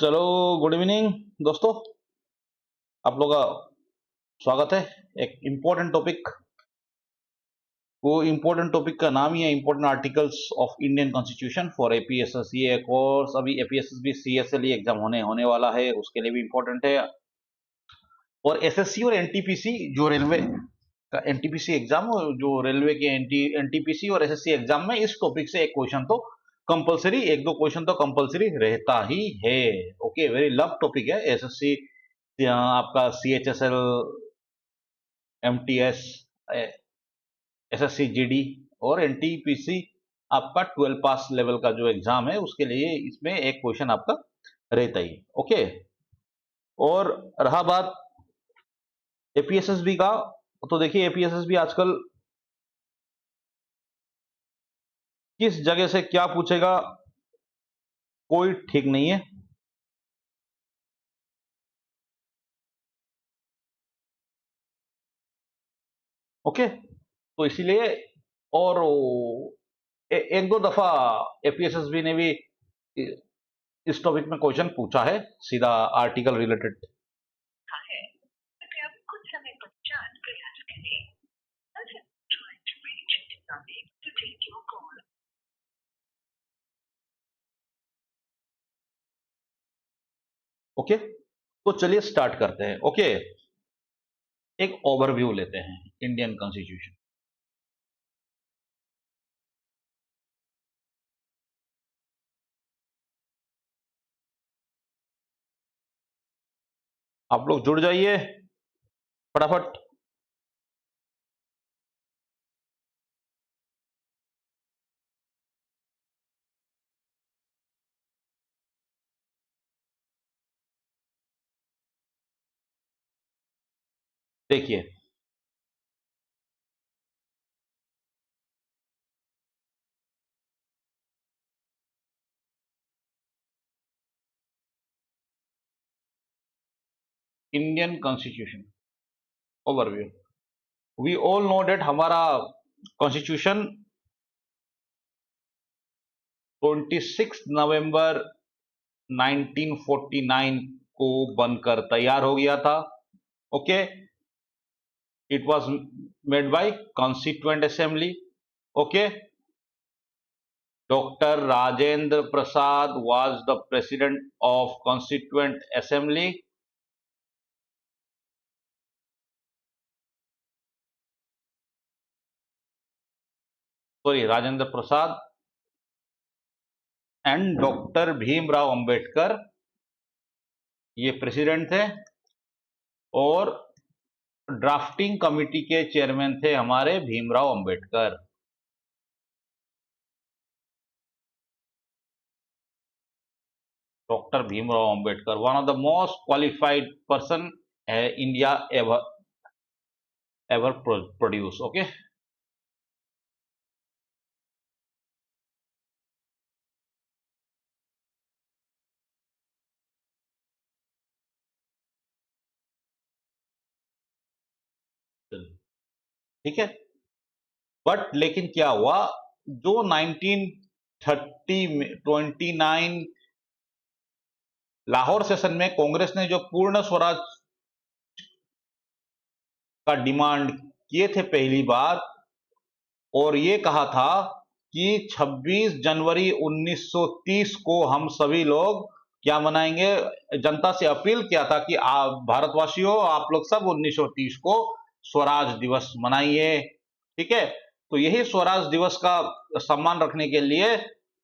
चलो, good evening दोस्तों। आप लोग का स्वागत है। एक इम्पोर्टेंट टॉपिक, वो इम्पोर्टेंट टॉपिक का नाम ही है important articles of Indian constitution for APSS. ये एक कोर्स अभी एपीएसएस भी सीएसएल एग्जाम होने वाला है, उसके लिए भी इम्पोर्टेंट है। और एसएससी और एनटीपीसी जो रेलवे का एनटीपीसी एग्जाम, जो रेलवे के एनटीपीसी और एसएससी एग्जाम में इस टॉपिक से एक क्वेश्चन तो कंपलसरी, एक दो क्वेश्चन तो कंपलसरी रहता ही है। ओके, वेरी लव टॉपिक है एसएससी, आपका सीएचएसएल, एमटीएस, एसएससी जीडी और एनटीपीसी, आपका 12 पास लेवल का जो एग्जाम है उसके लिए इसमें एक क्वेश्चन आपका रहता ही। ओके, और रहा बात एपीएसएसबी का, तो देखिए एपीएसएसबी आजकल किस जगह से क्या पूछेगा कोई ठीक नहीं है। ओके, तो इसीलिए, और एक दो दफा एपीएसएसबी ने भी इस टॉपिक में क्वेश्चन पूछा है, सीधा आर्टिकल रिलेटेड। ओके, तो चलिए स्टार्ट करते हैं। ओके, एक ओवरव्यू लेते हैं इंडियन कॉन्स्टिट्यूशन। आप लोग जुड़ जाइए फटाफट। देखिए, Indian constitution overview. We all know that हमारा कॉन्स्टिट्यूशन 26 नवंबर 1949 को बनकर तैयार हो गया था। Okay, it was made by constituent assembly. Okay, doctor Rajendra Prasad was the president of constituent assembly. Sorry, Rajendra Prasad and doctor Bhimrao Ambedkar, ये प्रेसिडेंट थे। और ड्राफ्टिंग कमेटी के चेयरमैन थे हमारे Bhimrao Ambedkar. Doctor Bhimrao Ambedkar, one of the most qualified person India ever produce. Okay, ठीक है। But लेकिन क्या हुआ, जो 1930 में 29 लाहौर सेशन में कांग्रेस ने जो पूर्ण स्वराज का डिमांड किए थे पहली बार, और ये कहा था कि 26 जनवरी 1930 को हम सभी लोग क्या मनाएंगे, जनता से अपील किया था कि आप भारतवासियों, आप लोग सब 1930 को स्वराज दिवस मनाइए। ठीक है, तो यही स्वराज दिवस का सम्मान रखने के लिए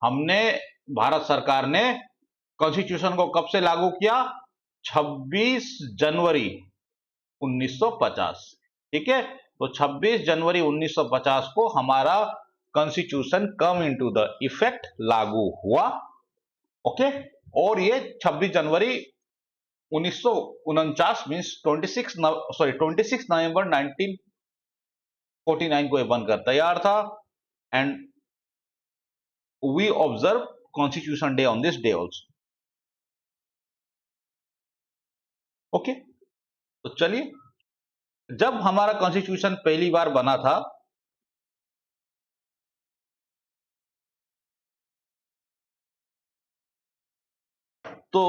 हमने, भारत सरकार ने कॉन्स्टिट्यूशन को कब से लागू किया, 26 जनवरी 1950। ठीक है, तो 26 जनवरी 1950 को हमारा constitution come into the effect, लागू हुआ। ओके, और ये 26 जनवरी 1949 मींस 26 नवंबर 1949 को ये बनकर तैयार था। And we observe constitution day on this day also. Okay, तो चलिए, जब हमारा कॉन्स्टिट्यूशन पहली बार बना था तो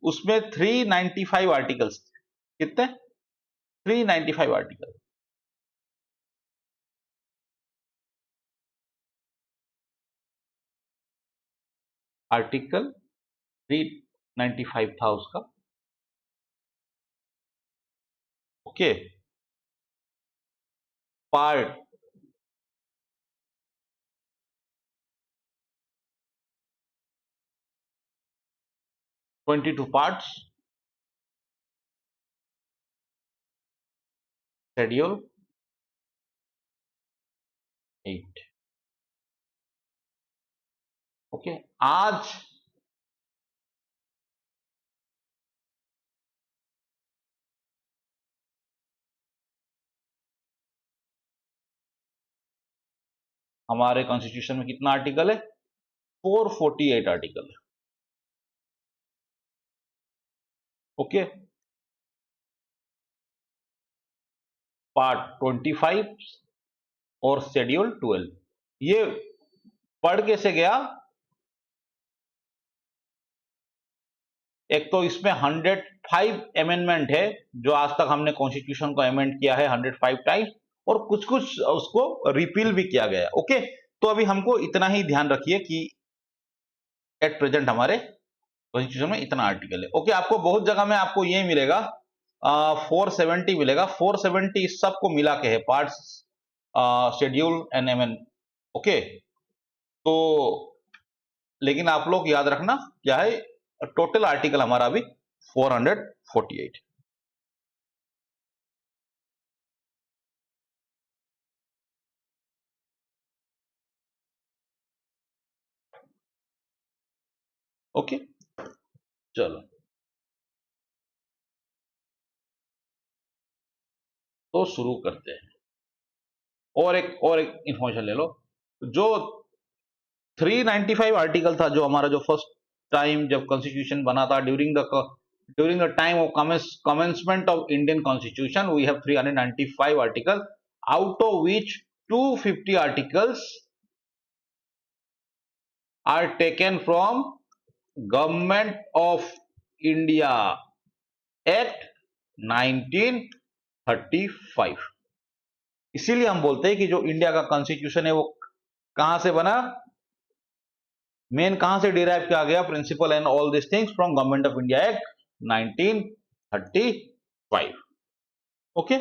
उसमें 395 आर्टिकल्स। कितने? 395 आर्टिकल। आर्टिकल 395 था उसका। Okay. Part 22 parts. Schedule 8। Okay. आज हमारे कॉन्स्टिट्यूशन में कितना आर्टिकल है? 448 आर्टिकल है। ओके। पार्ट 25 और शेड्यूल 12। ये पढ़ कैसे गया? एक तो इसमें 105 अमेंडमेंट है, जो आज तक हमने कॉन्स्टिट्यूशन को अमेंड किया है 105 टाइम्स, और कुछ कुछ उसको रिपील भी किया गया। ओके। तो अभी हमको इतना ही ध्यान रखिए कि एट प्रेजेंट हमारे कॉन्स्टिट्यूशन में इतना आर्टिकल है। ओके। आपको बहुत जगह में आपको ये मिलेगा 470 मिलेगा। 470 इस सबको मिला के है, पार्ट्स, शेड्यूल एंड एमएन। ओके। तो लेकिन आप लोग याद रखना क्या है, टोटल आर्टिकल हमारा अभी 448। ओके। चलो, तो शुरू करते हैं। और एक इंफॉर्मेशन ले लो। जो 395 आर्टिकल था, जो हमारा जो फर्स्ट टाइम जब कॉन्स्टिट्यूशन बना था, during the time of commencement of Indian Constitution, we have 395 articles, out of which 250 articles are taken from Government of India Act 1935। इसीलिए हम बोलते हैं कि जो इंडिया का कॉन्स्टिट्यूशन है वो कहां से बना, मेन कहां से डिराइव किया गया, principle and all this things from government of India act 1935। Okay.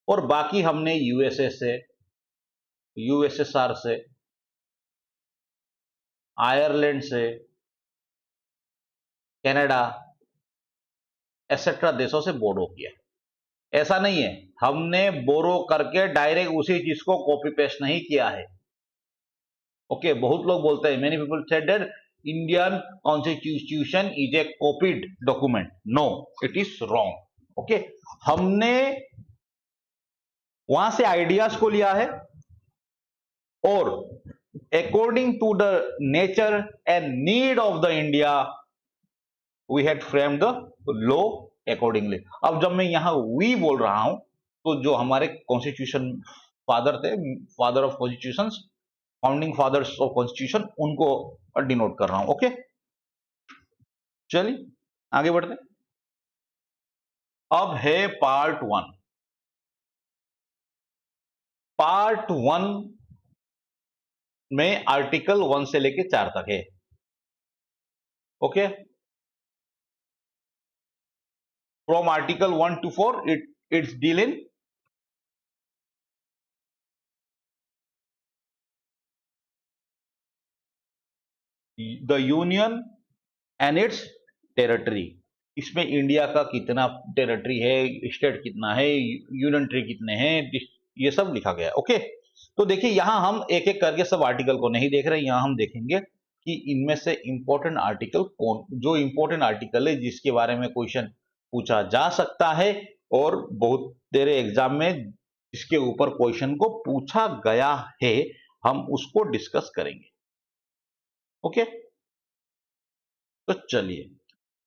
और बाकी हमने यूएसए से, यूएसएसआर से, आयरलैंड से, कनाडा एसेट्रा देशों से बोरो किया। ऐसा नहीं है हमने बोरो करके डायरेक्ट उसी चीज को कॉपी पेस्ट नहीं किया है। ओके। बहुत लोग बोलते हैं, many people said that Indian constitution is a copied document. No, it is wrong. Okay. हमने वहां से आइडियाज को लिया है, और according to the nature and need of the India we had frame the law accordingly. अब जब मैं यहां वी बोल रहा हूं, तो जो हमारे कॉन्स्टिट्यूशन फादर थे, father of constitution, founding fathers of constitution, उनको डिनोट कर रहा हूं। ओके। चलिए आगे बढ़ते। अब है पार्ट 1। पार्ट 1 में आर्टिकल 1 से लेके 4 तक है। Okay. From article 1 to 4 it's deal in the union and it's territory. इसमें इंडिया का कितना टेरिटरी है, स्टेट कितना है, यूनियन टेरिटरी कितने हैं, ये सब लिखा गया है। ओके। तो देखिए यहां हम एक एक करके सब आर्टिकल को नहीं देख रहे, यहां हम देखेंगे कि इनमें से इंपॉर्टेंट आर्टिकल कौन, जो इंपॉर्टेंट आर्टिकल है जिसके बारे में क्वेश्चन पूछा जा सकता है, और बहुत तेरे एग्जाम में जिसके ऊपर क्वेश्चन को पूछा गया है, हम उसको डिस्कस करेंगे। ओके। तो चलिए,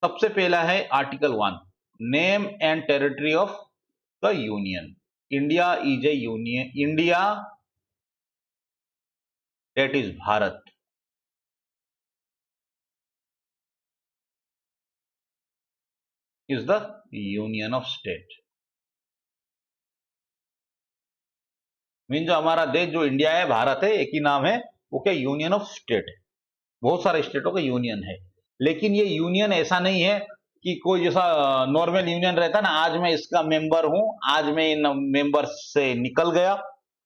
सबसे पहला है article 1, name and territory of the union. India is A union. India that is Bharat is the union of state. Mean जो हमारा देश जो इंडिया है, भारत है, एक ही नाम है, वो क्या यूनियन ऑफ स्टेट है, बहुत सारे स्टेटों का यूनियन है। लेकिन ये यूनियन ऐसा नहीं है कि कोई जैसा नॉर्मल यूनियन रहता ना, आज मैं इसका मेंबर हूं, आज मैं इन मेंबर से निकल गया,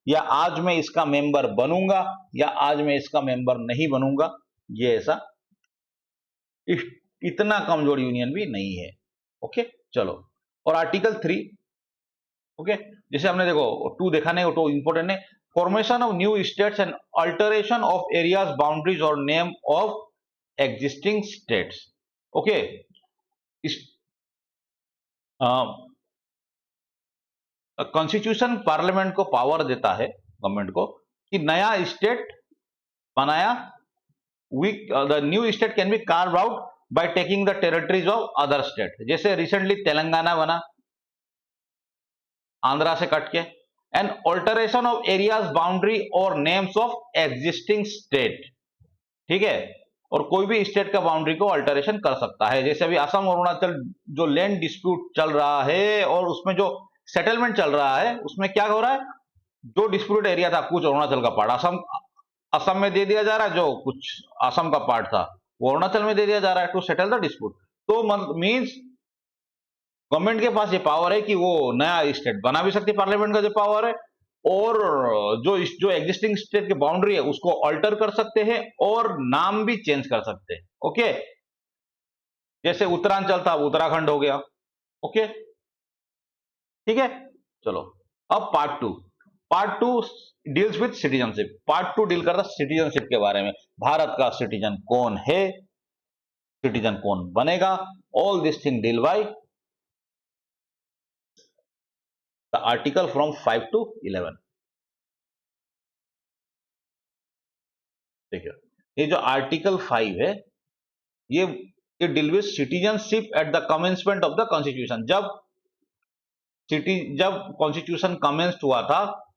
या आज मैं इसका मेंबर बनूंगा, या आज मैं इसका मेंबर नहीं बनूंगा, ये ऐसा इतना कमजोर यूनियन भी नहीं है। ओके चलो, और आर्टिकल 3, ओके, जैसे हमने देखो 2 देखा नहीं, वो तो इंपॉर्टेंट है। Formation of new states and alteration of areas boundaries और name of existing states. Okay, constitution parliament को पावर देता है, गवर्नमेंट को, कि नया स्टेट बनाया, the new state can be carve out by taking the territories of other state. जैसे recently Telangana बना आंध्रा से कट के, and alteration of areas boundary और नेम्स ऑफ एग्जिस्टिंग स्टेट। ठीक है, और कोई भी स्टेट का बाउंड्री को अल्टरेशन कर सकता है। जैसे अभी असम और अरुणाचल जो लैंड डिस्प्यूट चल रहा है और उसमें जो सेटलमेंट चल रहा है, उसमें क्या हो रहा है, जो डिस्प्यूटेड एरिया था कुछ अरुणाचल का पार्ट असम में दे दिया जा रहा है, जो कुछ असम का पार्ट था वो अरुणाचल में दे दिया जा रहा है टू सेटल द डिस्प्यूट। तो मींस गवर्नमेंट के पास ये पावर है कि वो नया स्टेट बना भी सकती है, पार्लियामेंट का जो पावर है, और जो एग्जिस्टिंग स्टेट की बाउंड्री है उसको अल्टर कर सकते हैं और नाम भी चेंज कर सकते हैं। ओके, जैसे उत्तरांचल था, उत्तराखंड हो गया। ओके, ठीक है, चलो अब part two deals with citizenship. Part 2 deal करता सिटीजनशिप के बारे में, भारत का सिटीजन कौन है, सिटीजन कौन बनेगा, all this thing deal by the article from 5 to 11। देखिए, ये जो आर्टिकल 5 है, ये deal with citizenship at the commencement of the constitution. जब कॉन्स्टिट्यूशन कमेंस्ड हुआ था,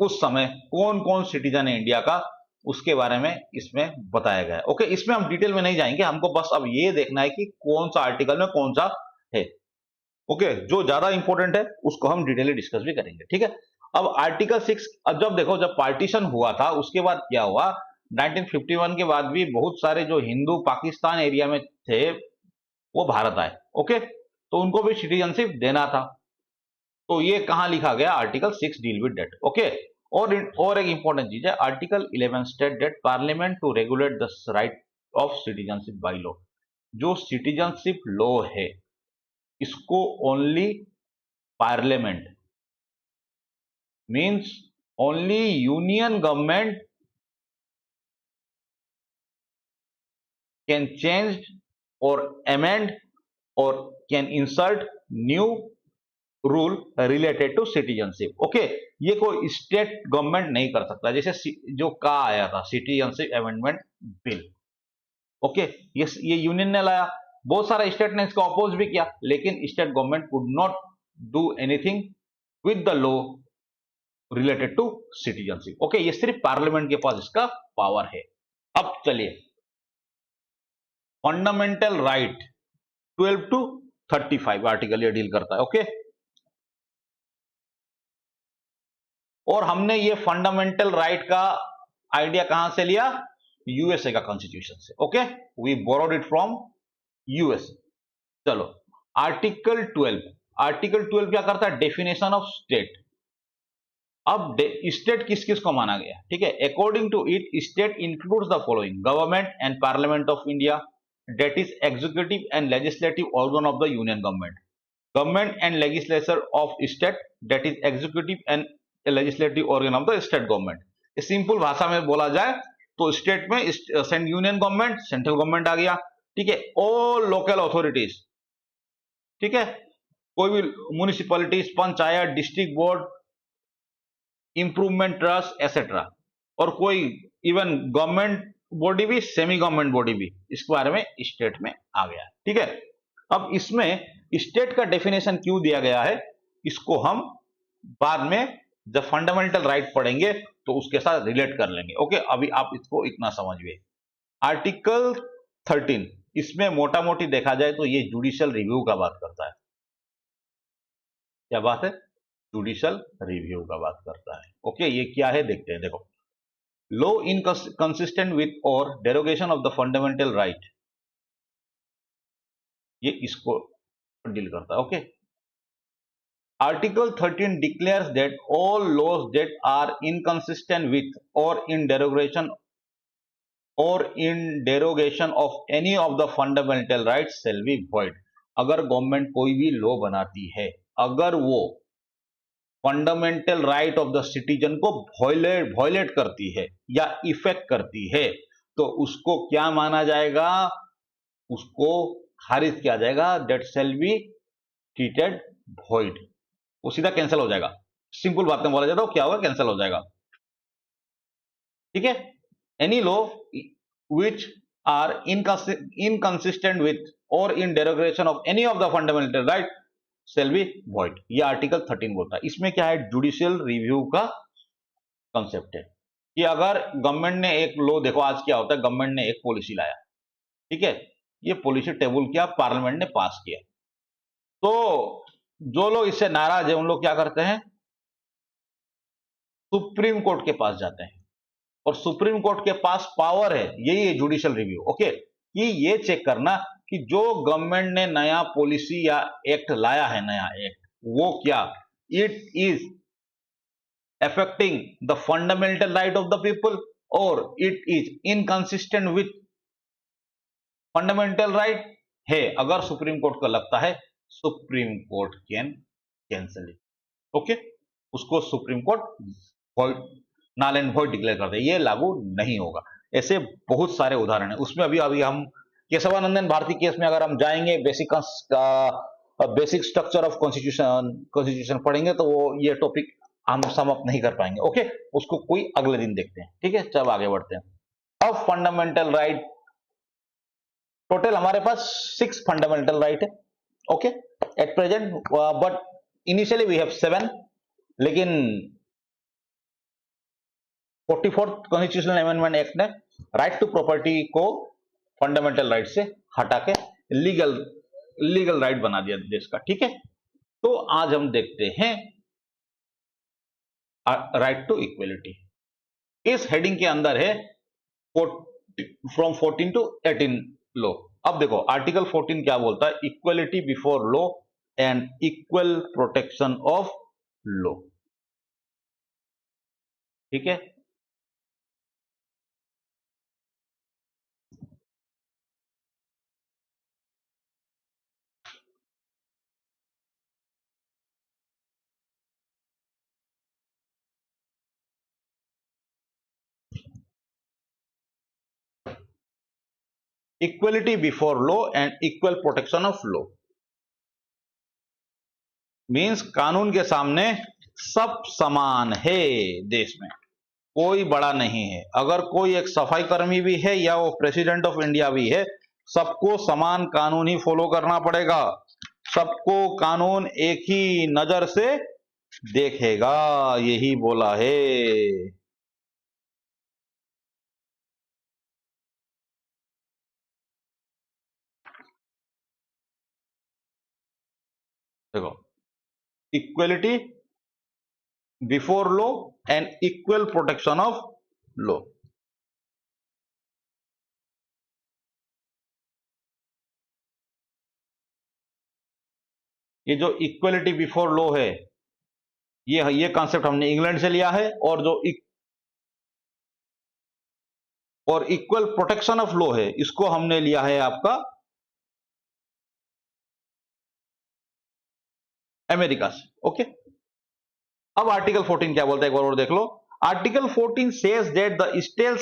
उस समय कौन कौन सिटीजन है इंडिया का, उसके बारे में इसमें बताया गया है। ओके, इसमें हम डिटेल में नहीं जाएंगे, हमको बस अब ये देखना है कि कौन सा आर्टिकल में कौन सा है। ओके, जो ज्यादा इंपॉर्टेंट है उसको हम डिटेली डिस्कस भी करेंगे। ठीक है, अब आर्टिकल 6, अब जब देखो, जब पार्टीशन हुआ था उसके बाद क्या हुआ, 1951 के बाद भी बहुत सारे जो हिंदू पाकिस्तान एरिया में थे वो भारत आए। ओके, तो उनको भी सिटीजनशिप देना था, तो ये कहां लिखा गया, article 6 deal with that. Okay, और एक इंपॉर्टेंट चीज है, article 11 state that parliament to regulate the right of citizenship by law. जो सिटीजनशिप लॉ है इसको only parliament, means only union government can change और अमेंड और can insert new rule related to citizenship. Okay, ये कोई state government नहीं कर सकता, जैसे जो कहा आया था सिटीजनशिप अमेंडमेंट बिल। ओके, ये यूनियन ने लाया, बहुत सारे स्टेट ने इसको अपोज भी किया, लेकिन state government could not do anything with the law related to citizenship. Okay, ये सिर्फ पार्लियामेंट के पास इसका पावर है। अब चलिए, फंडामेंटल राइट 12 to 35 आर्टिकल ये डील करता है। ओके, और हमने ये फंडामेंटल राइट का आइडिया कहां से लिया, यूएसए का कॉन्स्टिट्यूशन से। Okay, we borrowed it from USA. चलो, आर्टिकल 12 क्या करता है, डेफिनेशन ऑफ स्टेट। अब स्टेट किस किस को माना गया, ठीक है, according to it state includes the following, government and parliament of India, that is executive and legislative organ of the union government, government and legislature of state, that is executive and legislative organ of the state government। इस simple भाषा में बोला जाए तो state में union government, central government आ गया, ठीक है, ऑल लोकल अथॉरिटीज, ठीक है, कोई भी municipalities, panchayat, district board, improvement trust etcetera, और कोई इवन गवर्नमेंट बॉडी भी, सेमी गवर्नमेंट बॉडी भी, इसके बारे में स्टेट में आ गया। ठीक है, अब इसमें स्टेट का डेफिनेशन क्यों दिया गया है इसको हम बाद में जब फंडामेंटल राइट पढ़ेंगे तो उसके साथ रिलेट कर लेंगे। ओके, अभी आप इसको इतना समझिए। आर्टिकल 13, इसमें मोटा मोटी देखा जाए तो ये जुडिशियल रिव्यू का बात करता है। क्या बात है? जुडिशियल रिव्यू का बात करता है। ओके, ये क्या है देखते हैं। देखो, लॉ इनकंसिस्टेंट विथ और derogation of the fundamental right, ये इसको डील करता है। Okay, Article 13 declares that all laws that are inconsistent with or in derogation of any of the fundamental rights shall be void। अगर government कोई भी law बनाती है, अगर वो fundamental right of the citizen को वॉयलेट करती है या इफेक्ट करती है, तो उसको क्या माना जाएगा? उसको खारिज किया जाएगा। That shall be treated void, वो सीधा कैंसिल हो जाएगा। सिंपल बात में बोला जाए तो क्या होगा? कैंसिल हो जाएगा। ठीक है, any law which are inconsistent with और in derogation of any of the fundamental right shall be void, ये आर्टिकल 13 बोलता है। इसमें क्या है? जुडिशियल रिव्यू का कंसेप्ट है कि अगर गवर्नमेंट ने एक लॉ, देखो आज क्या होता है, गवर्नमेंट ने एक पॉलिसी लाया, ठीक है, ये पॉलिसी टेबल किया, पार्लियामेंट ने पास किया, तो जो लोग इससे नाराज है उन लोग क्या करते हैं? सुप्रीम कोर्ट के पास जाते हैं, और सुप्रीम कोर्ट के पास पावर है, यही है जुडिशियल रिव्यू। ओके, कि ये चेक करना कि जो गवर्नमेंट ने नया पॉलिसी या एक्ट लाया है, नया एक्ट, वो क्या it is affecting the fundamental right of the people और it is inconsistent with fundamental right है। अगर सुप्रीम कोर्ट को लगता है, supreme court can cancel it. Okay, उसको supreme court null and void declare करते हैं, ये लागू नहीं होगा। ऐसे बहुत सारे उदाहरण है। उसमें अभी हम केशवानंदन भारती केस में अगर हम जाएंगे, बेसिक स्ट्रक्चर ऑफ कॉन्स्टिट्यूशन पढ़ेंगे तो वो ये टॉपिक हम समाप्त नहीं कर पाएंगे। ओके, उसको कोई अगले दिन देखते हैं। ठीक है, चलो आगे बढ़ते हैं। अब फंडामेंटल राइट, टोटल हमारे पास 6 फंडामेंटल राइट है। Okay, at present, but initially we have 7, लेकिन 44th कॉन्स्टिट्यूशनल अमेंडमेंट एक्ट ने राइट टू प्रॉपर्टी को फंडामेंटल राइट से हटा के लीगल राइट बना दिया देश का। ठीक है, तो आज हम देखते हैं राइट टू इक्वलिटी। इस हेडिंग के अंदर है फ्रॉम 14 टू 18 लॉ। अब देखो आर्टिकल 14 क्या बोलता है? Equality before law and equal protection of law. ठीक है, equality before law and equal protection of law means कानून के सामने सब समान है देश में, कोई बड़ा नहीं है। अगर कोई एक सफाई कर्मी भी है या वो प्रेसिडेंट ऑफ इंडिया भी है, सबको समान कानून ही फॉलो करना पड़ेगा। सबको कानून एक ही नजर से देखेगा, यही बोला है। देखो, equality before law and equal protection of law. ये जो इक्वलिटी बिफोर लॉ है, ये कॉन्सेप्ट हमने इंग्लैंड से लिया है, और जो इक्वल प्रोटेक्शन ऑफ लॉ है, इसको हमने लिया है आपका अमेरिका से। ओके, अब आर्टिकल 14 क्या बोलता है, एक बार और देख लो। Article 14 says that the state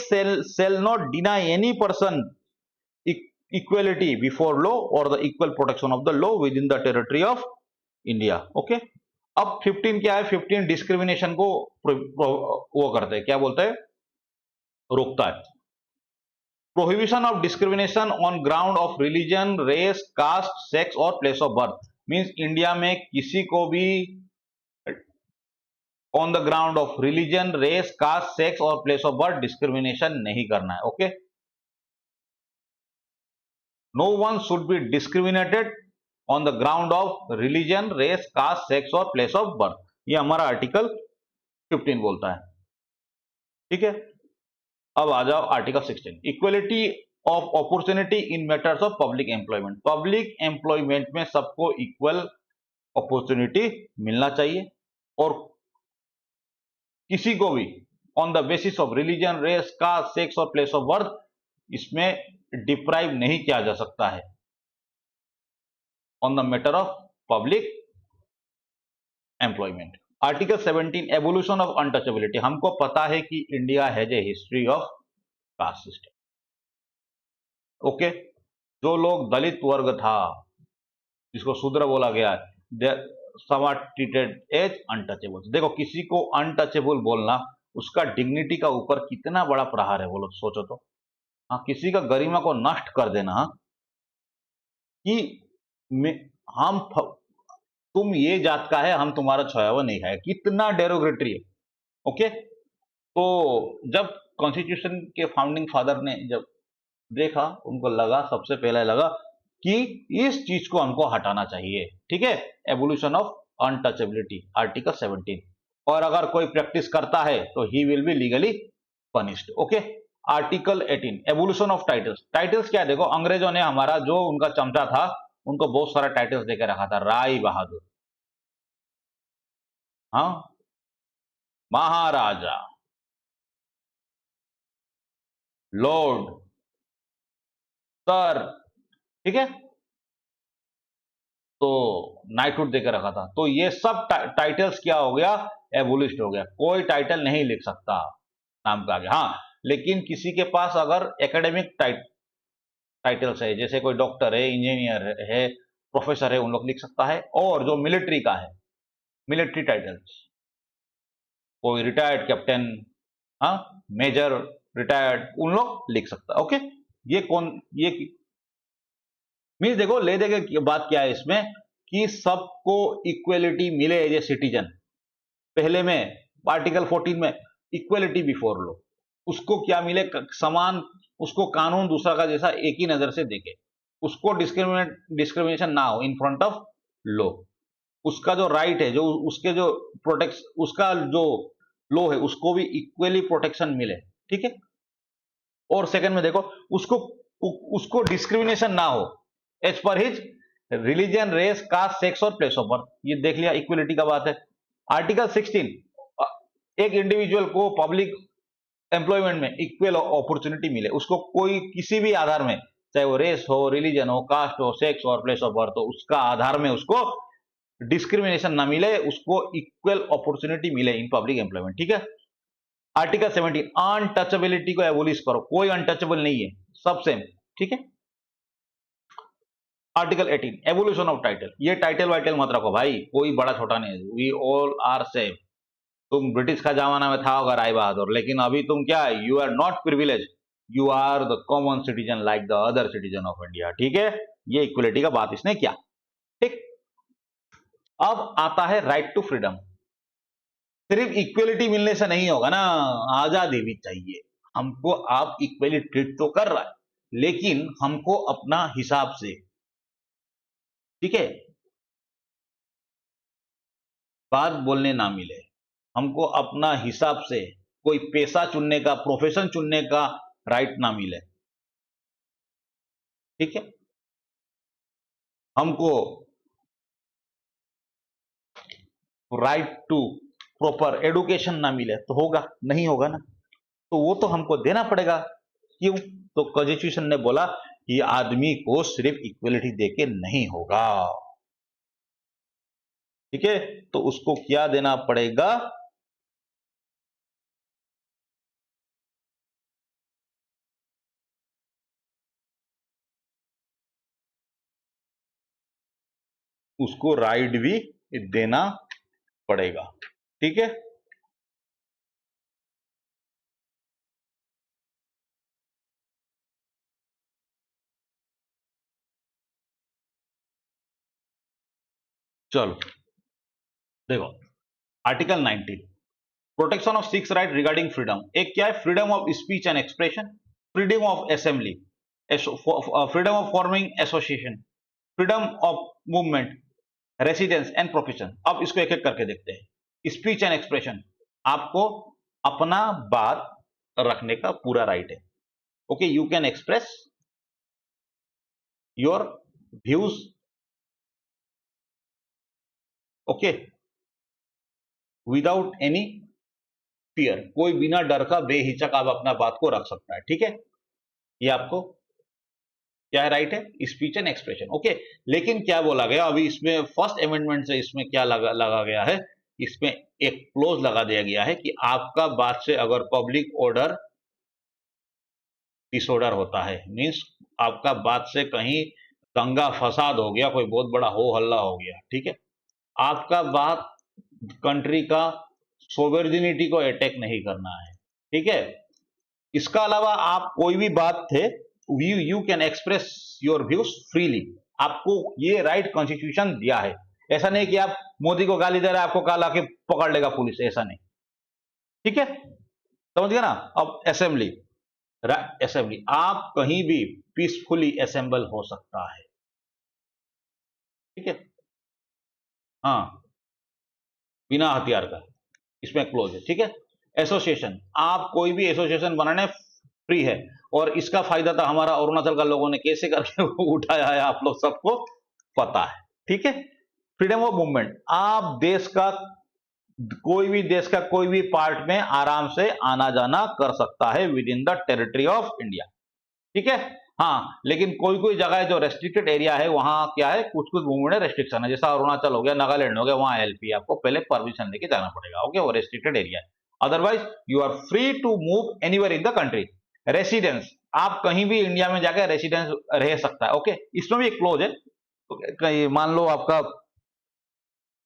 shall not deny any person equality before law or the equal protection of the law within the territory of India। Okay, अब 15 क्या है? 15 डिस्क्रिमिनेशन को वो करते हैं, क्या बोलते हैं? रोकता है। Prohibition of discrimination on ground of religion, race, caste, sex और place of birth. Means India में किसी को भी on the ground of religion, race, caste, sex और प्लेस ऑफ बर्थ डिस्क्रिमिनेशन नहीं करना है। Okay, no one should be discriminated on the ground of religion, race, caste, sex और place of birth, ये हमारा आर्टिकल 15 बोलता है। ठीक है, अब आ जाओ article 16, equality of opportunity in matters of public employment. Public employment में सबको इक्वल अपॉर्चुनिटी मिलना चाहिए और किसी को भी on the basis of religion, race, caste, sex और प्लेस ऑफ बर्थ इसमें डिप्राइव नहीं किया जा सकता है on the matter of public employment. Article 17, evolution of untouchability. हमको पता है कि India has a history of caste system. Okay, जो लोग दलित वर्ग था, जिसको शूद्र बोला गया है, some are treated as untouchable. देखो, किसी को अनटचेबल बोलना उसका डिग्निटी का ऊपर कितना बड़ा प्रहार है, बोलो सोचो तो। हाँ, किसी का गरिमा को नष्ट कर देना, हाँ, कि हम तुम ये जात का है, हम तुम्हारा छोया हुआ नहीं है, कितना डेरोगेटरी है। ओके, तो जब कॉन्स्टिट्यूशन के फाउंडिंग फादर ने जब देखा, उनको लगा, सबसे पहले लगा कि इस चीज को हमको हटाना चाहिए। ठीक है, एवोल्यूशन ऑफ अनटचेबिलिटी, आर्टिकल 17। और अगर कोई प्रैक्टिस करता है तो he will be legally punished. Okay, article 18, evolution of titles. Titles क्या है, देखो, अंग्रेजों ने हमारा जो उनका चमचा था उनको बहुत सारा टाइटल्स देकर रखा था। राय बहादुर, हाँ, महाराजा, लॉर्ड, सर, ठीक है, तो नाइटहुड देकर रखा था। तो ये सब टाइटल्स क्या हो गया, एबोलिश्ड हो गया। कोई टाइटल नहीं लिख सकता नाम का आगे। हाँ, लेकिन किसी के पास अगर एकेडमिक टाइटल्स है, जैसे कोई डॉक्टर है, इंजीनियर है, प्रोफेसर है, उन लोग लिख सकता है। और जो मिलिट्री का है, मिलिट्री टाइटल्स, कोई रिटायर्ड कैप्टन, हाँ, मेजर, रिटायर्ड, उन लोग लिख सकता है। ओके, ये कौन, ये मीन्स देखो, ले दे के बात क्या है इसमें, कि सबको इक्वलिटी मिले एज ए सिटीजन। पहले में आर्टिकल 14 में इक्वलिटी बिफोर लॉ, उसको क्या मिले, समान, उसको कानून दूसरा का जैसा एक ही नजर से देखे, उसको डिस्क्रिमिनेशन ना हो इन फ्रंट ऑफ लॉ। उसका जो राइट है, जो उसके जो प्रोटेक्ट, उसका जो लॉ है, उसको भी इक्वली प्रोटेक्शन मिले। ठीक है, और सेकंड में देखो, उसको उसको डिस्क्रिमिनेशन ना हो as per his religion, race, caste, sex और प्लेस ऑफ बर्थ। ये देख लिया, इक्वलिटी का बात है। आर्टिकल 16, एक इंडिविजुअल को पब्लिक एम्प्लॉयमेंट में इक्वल अपॉर्चुनिटी मिले, उसको कोई किसी भी आधार में, चाहे वो रेस हो, रिलीजन हो, कास्ट हो, सेक्स और प्लेस ऑफ बर्थ हो, उसका आधार में उसको डिस्क्रिमिनेशन ना मिले, उसको इक्वल अपॉर्चुनिटी मिले इन पब्लिक एम्प्लॉयमेंट। ठीक है, आर्टिकल 17, अनटचेबिलिटी को एबोलिश करो, कोई अनटचेबल नहीं है, सब सेम। ठीक है, आर्टिकल 18, एवोल्यूशन ऑफ टाइटल। ये टाइटल वाइटल मत रखो भाई, कोई बड़ा छोटा नहीं है, वी ऑल आर सेम। तुम ब्रिटिश का जमाना में था होगा राय बहादुर, लेकिन अभी तुम क्या है, you are not privilege, you are the common citizen like the other citizen of India. ठीक है, ये इक्वलिटी का बात इसने किया। ठीक, अब आता है राइट टू फ्रीडम। सिर्फ इक्वलिटी मिलने से नहीं होगा ना, आजादी भी चाहिए हमको। आप इक्वली ट्रीट तो कर रहा है, लेकिन हमको अपना हिसाब से, ठीक है, बात बोलने ना मिले, हमको अपना हिसाब से कोई पेशा चुनने का, प्रोफेशन चुनने का राइट ना मिले। ठीक है, हमको राइट टू प्रॉपर एडुकेशन ना मिले तो होगा नहीं, होगा ना, तो वो तो हमको देना पड़ेगा। क्यों, तो कॉन्स्टिट्यूशन ने बोला कि आदमी को सिर्फ इक्वलिटी देके नहीं होगा। ठीक है, तो उसको क्या देना पड़ेगा, उसको राइट भी देना पड़ेगा। ठीक है, चलो देखो, article 19, protection of six right regarding freedom, एक क्या है, freedom of speech and expression, freedom of assembly, freedom of forming association, freedom of movement, residence and profession. अब इसको एक एक करके देखते हैं। स्पीच एंड एक्सप्रेशन, आपको अपना बात रखने का पूरा राइट है। Okay, you can express your views, okay, without any fear, कोई बिना डर का बेहिचक आप अपना बात को रख सकता है, ठीक है। ये आपको क्या है, राइट है, स्पीच एंड एक्सप्रेशन, ओके। लेकिन क्या बोला गया अभी इसमें फर्स्ट अमेंडमेंट से, इसमें क्या लगा गया है, इसमें एक क्लोज लगा दिया गया है कि आपका बात से अगर पब्लिक ऑर्डर डिसऑर्डर होता है, मीन्स आपका बात से कहीं दंगा फसाद हो गया, कोई बहुत बड़ा हो हल्ला हो गया, ठीक है, आपका बात कंट्री का सोवरेनिटी को अटैक नहीं करना है, ठीक है। इसका अलावा आप कोई भी बात थे, you can express your views freely, आपको ये राइट कॉन्स्टिट्यूशन दिया है। ऐसा नहीं कि आप मोदी को गाली दे रहे हैं, आपको काला के पकड़ लेगा पुलिस, ऐसा नहीं, ठीक है, समझ गया ना। अब असेंबली, असेंबली आप कहीं भी पीसफुली असेंबल हो सकता है, ठीक है, हाँ, बिना हथियार का, इसमें क्लोज है, ठीक है। एसोसिएशन, आप कोई भी एसोसिएशन बनाने फ्री है, और इसका फायदा तो हमारा अरुणाचल का लोगों ने कैसे करके उठाया है, आप लोग सबको पता है, ठीक है। फ्रीडम ऑफ मूवमेंट, आप देश का कोई भी पार्ट में आराम से आना जाना कर सकता है with in the territory of India, ठीक है। हाँ, लेकिन कोई कोई जगह है जो रेस्ट्रिक्टेड एरिया है, वहां क्या है, कुछ कुछ मूवमेंट रेस्ट्रिक्शन है, जैसा अरुणाचल हो गया, नागालैंड हो गया, वहां एलपी आपको पहले परमिशन लेके जाना पड़ेगा, ओके, वो रेस्ट्रिक्टेड एरिया है। Otherwise you are free to move anywhere in the country. Residence, आप कहीं भी इंडिया में जाकर रेसिडेंस रह सकता है, ओके, इसमें भी एक क्लोज है, कहीं मान लो आपका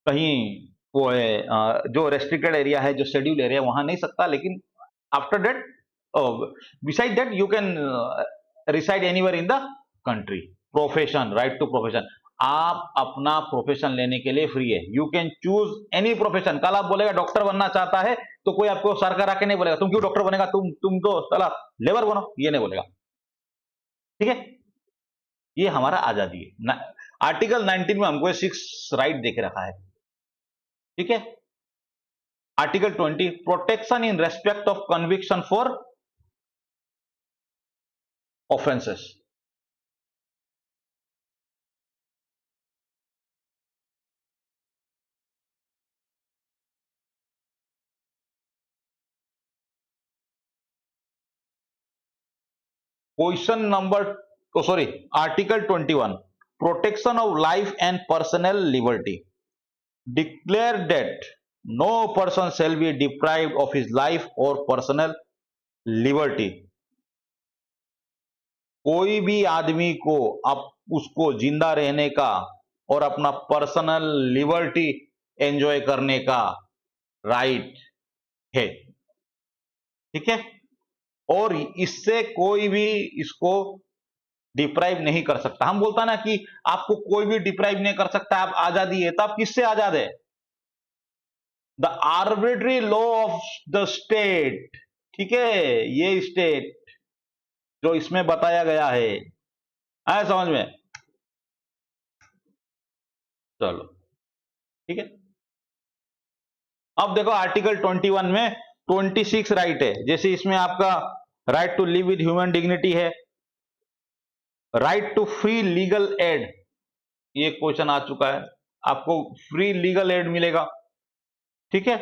कहीं वो है जो रेस्ट्रिक्टेड एरिया है, जो शेड्यूल एरिया, वहां नहीं सकता, लेकिन after that, beside that you can reside anywhere in the country. Profession, right to profession, आप अपना प्रोफेशन लेने के लिए फ्री है, you can choose any profession. कल आप बोलेगा डॉक्टर बनना चाहता है, तो कोई आपको सरकार आके नहीं बोलेगा तुम क्यों डॉक्टर बनेगा, तुम तो साला लेबर बनो, ये नहीं बोलेगा, ठीक है। ये हमारा आजादी है। आर्टिकल 19 में हमको 6 राइट देके रखा है, ठीक है। Article 20, protection in respect of conviction for offences, question number, sorry, article 21, protection of life and personal liberty, declare that no person shall be deprived of his life और पर्सनल लिबर्टी। कोई भी आदमी को अब उसको जिंदा रहने का और अपना पर्सनल लिबर्टी एंजॉय करने का राइट है, ठीक है, और इससे कोई भी इसको डिप्राइव नहीं कर सकता। हम बोलता ना कि आपको कोई भी डिप्राइव नहीं कर सकता, आप आजादी है, तो आप किससे आजाद है, the arbitrary law of the state, ठीक है, ये स्टेट जो इसमें बताया गया है, आया समझ में, चलो, ठीक है। अब देखो आर्टिकल 21 में 26 राइट है, जैसे इसमें आपका right to live with human dignity है, right to free legal aid, ये क्वेश्चन आ चुका है, आपको फ्री लीगल एड मिलेगा, ठीक है।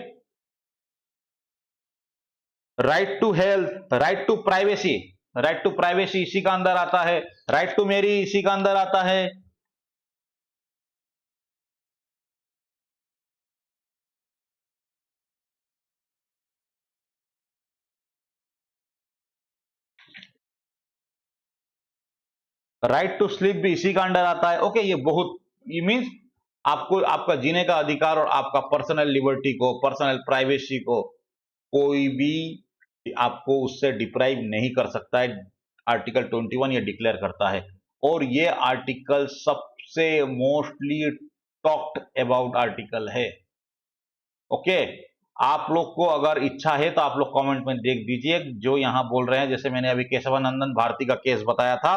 Right to health, right to privacy, right to privacy इसी का अंदर आता है, राइट टू मैरी इसी का अंदर आता है, राइट टू स्लीप भी इसी का अंडर आता है, ओके। ये बहुत, ये मीन्स आपको आपका जीने का अधिकार और आपका पर्सनल लिबर्टी को, पर्सनल प्राइवेसी को कोई भी आपको उससे डिप्राइव नहीं कर सकता है, आर्टिकल 21 ये डिक्लेयर करता है। और ये आर्टिकल सबसे मोस्टली टॉक्ड अबाउट आर्टिकल है, ओके। आप लोग को अगर इच्छा है तो आप लोग कमेंट में देख दीजिए जो यहाँ बोल रहे हैं। जैसे मैंने अभी केशवानंदन भारती का केस बताया था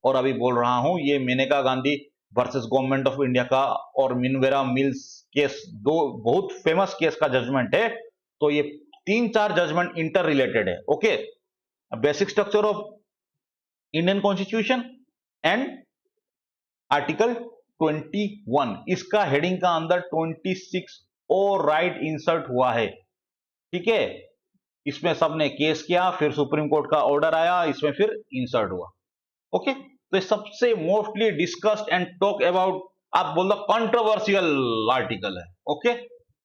और अभी बोल रहा हूं ये Maneka Gandhi versus government of India का और मिनवेरा मिल्स केस, दो बहुत फेमस केस का जजमेंट है। तो ये 3-4 जजमेंट इंटर रिलेटेड है। Okay, basic structure of Indian constitution and article 21, इसका हेडिंग का अंदर 26 और राइट इंसर्ट हुआ है। ठीक है, इसमें सबने केस किया, फिर सुप्रीम कोर्ट का ऑर्डर आया, इसमें फिर इंसर्ट हुआ। ओके, तो ये सबसे mostly discussed and talk about, आप बोल दो कंट्रोवर्शियल आर्टिकल है। ओके,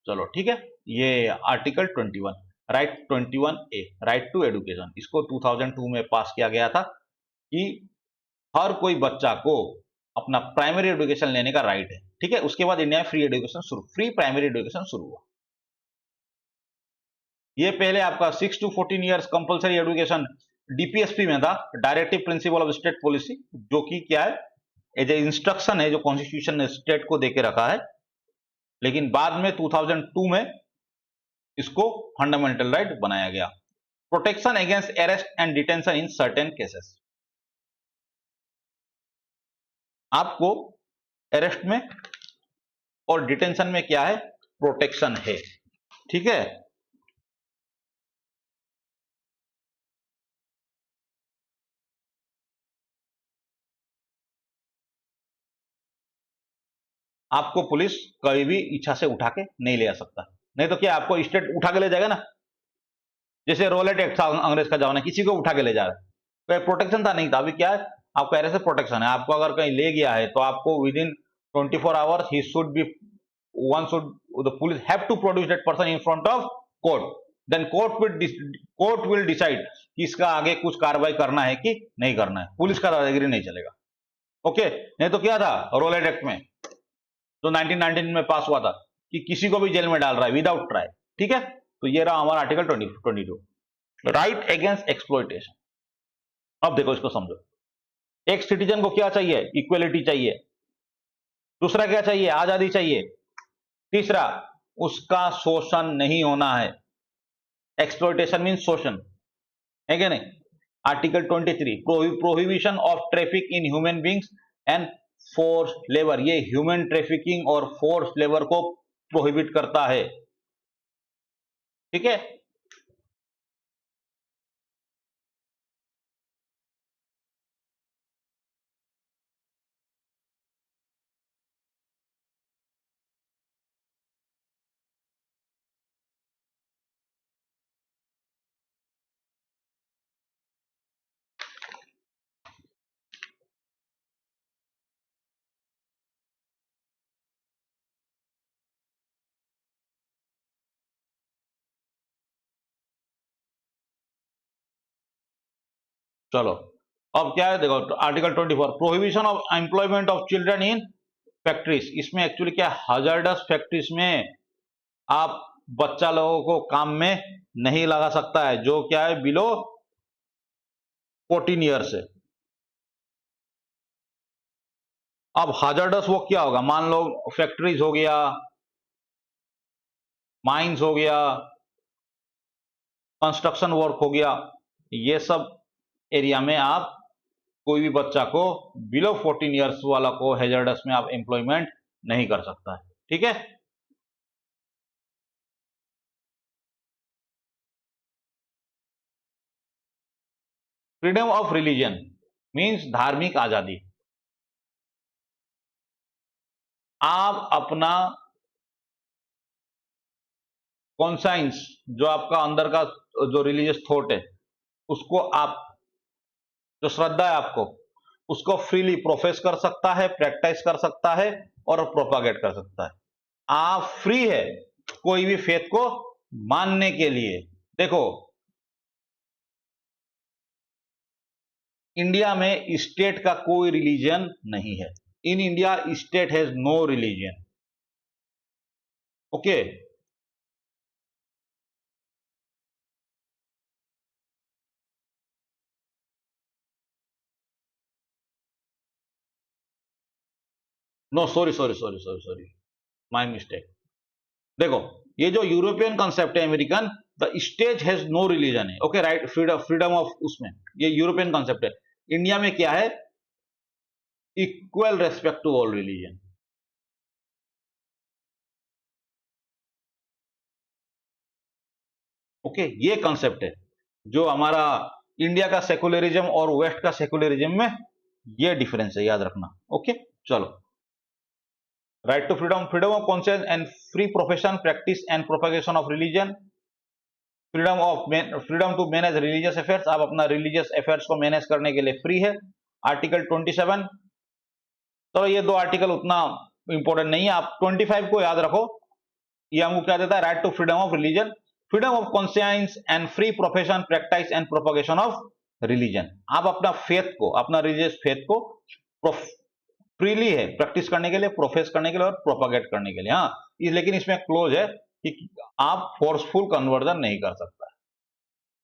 चलो ठीक है। ये article 21, right 21A, right to education, इसको 2002 में पास किया गया था कि हर कोई बच्चा को अपना प्राइमरी एजुकेशन लेने का राइट है। ठीक है, उसके बाद इंडिया में फ्री एजुकेशन शुरू, फ्री प्राइमरी एजुकेशन शुरू हुआ। ये पहले आपका 6 to 14 years compulsory education DPSP में था, directive principle of state policy, जो कि क्या है, एज ए इंस्ट्रक्शन है जो कॉन्स्टिट्यूशन ने स्टेट को देके रखा है। लेकिन बाद में 2002 में इसको फंडामेंटल राइट बनाया गया। Protection against arrest and detention in certain cases, आपको अरेस्ट में और डिटेंशन में क्या है, प्रोटेक्शन है। ठीक है, आपको पुलिस कभी भी इच्छा से उठा के नहीं ले आ सकता, नहीं तो क्या आपको स्टेट उठा के ले जाएगा ना। जैसे रोलेट एक्ट था अंग्रेज का जमाना, किसी को उठा के ले जा रहा है, तो प्रोटेक्शन था नहीं था। अभी क्या है, आपको ऐसे प्रोटेक्शन है। आपको अगर कहीं ले गया है तो आपको विद इन 24 आवर्स ही should be, one should, the police have to produce that person in front of court, then court will decide कि इसका आगे कुछ कार्रवाई करना है कि नहीं करना है। पुलिस का दादागिरी नहीं चलेगा। ओके, नहीं तो क्या था रोलेट एक्ट में जो 1919 में पास हुआ था कि किसी को भी जेल में डाल रहा है विदाउट ट्रायल। ठीक है, तो ये रहा हमारा आर्टिकल 22, राइट अगेंस्ट एक्सप्लॉइटेशन। अब देखो इसको समझो, एक सिटीजन को क्या चाहिए, इक्वलिटी चाहिए। दूसरा क्या चाहिए, आजादी चाहिए। तीसरा, उसका शोषण नहीं होना है। एक्सप्लॉइटेशन मीन शोषण, है क्या नहीं। Article 23, prohibition of traffic in human beings and force labour, ये ह्यूमन ट्रैफिकिंग और फोर्स लेबर को प्रोहिबिट करता है। ठीक है, चलो अब क्या है, देखो article 24, prohibition of employment of children in factories. इसमें एक्चुअली क्या, हजार्डस फैक्ट्रीज में आप बच्चा लोगों को काम में नहीं लगा सकता है जो क्या है बिलो 14 ईयर से। अब हजार्डस वो क्या होगा, मान लो फैक्ट्रीज हो गया, माइंस हो गया, कंस्ट्रक्शन वर्क हो गया, ये सब एरिया में आप कोई भी बच्चा को बिलो 14 ईयर्स वाला को हैजर्डस में आप एम्प्लॉयमेंट नहीं कर सकता है। ठीक है, फ्रीडम ऑफ रिलीजन मींस धार्मिक आजादी। आप अपना कॉन्साइंस, जो आपका अंदर का जो रिलीजियस थॉट है, उसको आप, जो श्रद्धा है आपको, उसको फ्रीली प्रोफेस कर सकता है, प्रैक्टिस कर सकता है और प्रोपागेट कर सकता है। आप फ्री है कोई भी फेथ को मानने के लिए। देखो इंडिया में स्टेट का कोई रिलीजन नहीं है। In India state has no religion. Okay, no, sorry sorry sorry sorry sorry, my mistake. देखो ये जो यूरोपियन कंसेप्ट है American, the state has no religion है, ओके राइट, फ्रीडम ऑफ, उसमें ये यूरोपियन कंसेप्ट है। इंडिया में क्या है, equal respect to all religion. Okay, ये कंसेप्ट है जो हमारा इंडिया का सेकुलरिज्म और वेस्ट का सेकुलरिज्म में ये डिफरेंस है, याद रखना। ओके चलो, right to freedom, freedom of conscience and free profession, practice and propagation of religion, freedom to manage religious affairs, आप अपना रिलीजियस अफेयर्स को मैनेज करने के लिए फ्री है। आर्टिकल 27, तो ये दो आर्टिकल उतना इंपॉर्टेंट नहीं है, आप 25 को याद रखो। ये हमको क्या देता है, right to freedom of religion, freedom of conscience and free profession, practice and propagation of religion. आप अपना फेथ को, अपना रिलीजियस फेथ को फ्रीली है प्रैक्टिस करने के लिए, प्रोफेस करने के लिए और प्रोपागेट करने के लिए। हाँ, लेकिन इसमें क्लोज है कि आप फोर्सफुल कन्वर्जन नहीं कर सकता,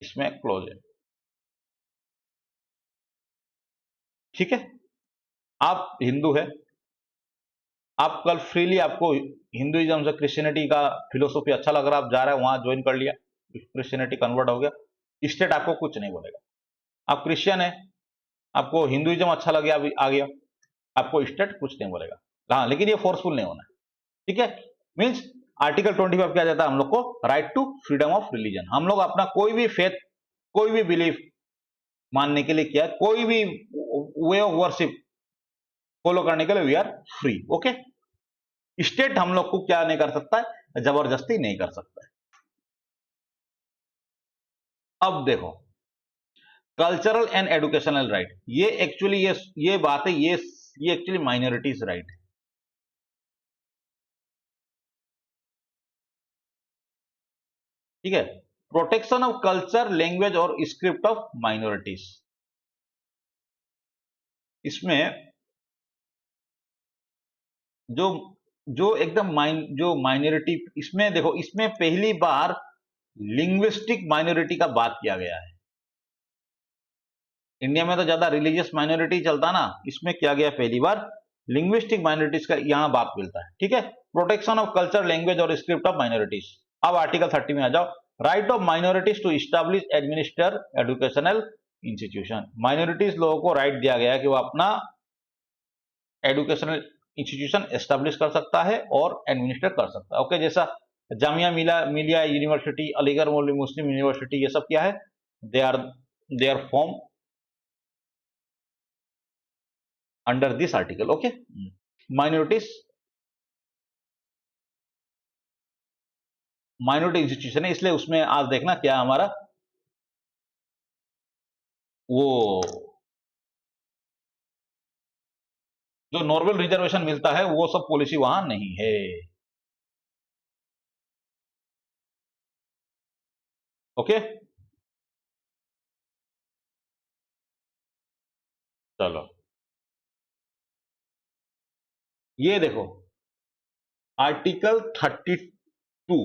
इसमें क्लोज है। ठीक है, आप हिंदू है, आप कल फ्रीली, आपको हिंदुइज्म से क्रिश्चियनिटी का फिलोसॉफी अच्छा लग रहा है, आप जा रहे हैं वहां ज्वाइन कर लिया, क्रिश्चियनिटी कन्वर्ट हो गया, स्टेट आपको कुछ नहीं बोलेगा। आप क्रिश्चियन है, आपको हिंदुइज्म अच्छा लग गया, अभी आ गया, आपको स्टेट कुछ नहीं बोलेगा। हाँ, लेकिन ये फोर्सफुल नहीं होना है। ठीक है, मीन्स आर्टिकल 25 क्या जाता है हम लोग को, right to freedom of religion. हम लोग अपना कोई भी फेथ, कोई भी बिलीफ मानने के लिए क्या है, कोई भी वे ऑफ वर्शिप फॉलो करने के लिए we are free. Okay, state हम लोग को क्या नहीं कर सकता है, जबरदस्ती नहीं कर सकता है। अब देखो, कल्चरल एंड एजुकेशनल राइट, ये एक्चुअली ये बात है, ये एक्चुअली माइनॉरिटीज राइट है। ठीक है, प्रोटेक्शन ऑफ कल्चर, लैंग्वेज और स्क्रिप्ट ऑफ माइनॉरिटीज, इसमें जो जो एकदम जो माइनॉरिटी, इसमें देखो, इसमें पहली बार लिंग्विस्टिक माइनॉरिटी का बात किया गया है। इंडिया में तो ज्यादा रिलीजियस माइनॉरिटी चलता ना, इसमें किया गया पहली बार लिंग्विस्टिक माइनॉरिटीज का यहां बात मिलता है। ठीक है, प्रोटेक्शन ऑफ कल्चर, लैंग्वेज और स्क्रिप्ट ऑफ माइनॉरिटीज। अब आर्टिकल 30 में आ जाओ, right of minorities to establish administer educational institution. Minorities लोगों को राइट दिया गया है कि वो अपना एजुकेशनल इंस्टीट्यूशन एस्टेब्लिश कर सकता है और एडमिनिस्टर कर सकता है। ओके, जैसा जामिया मिलिया यूनिवर्सिटी, अलीगढ़ मुस्लिम यूनिवर्सिटी, ये सब क्या है, they are form under this article. Okay, minority institution है, इसलिए उसमें आज देखना क्या हमारा वो जो नॉर्मल रिजर्वेशन मिलता है वो सब पॉलिसी वहां नहीं है। ओके, चलो ये देखो, आर्टिकल 32,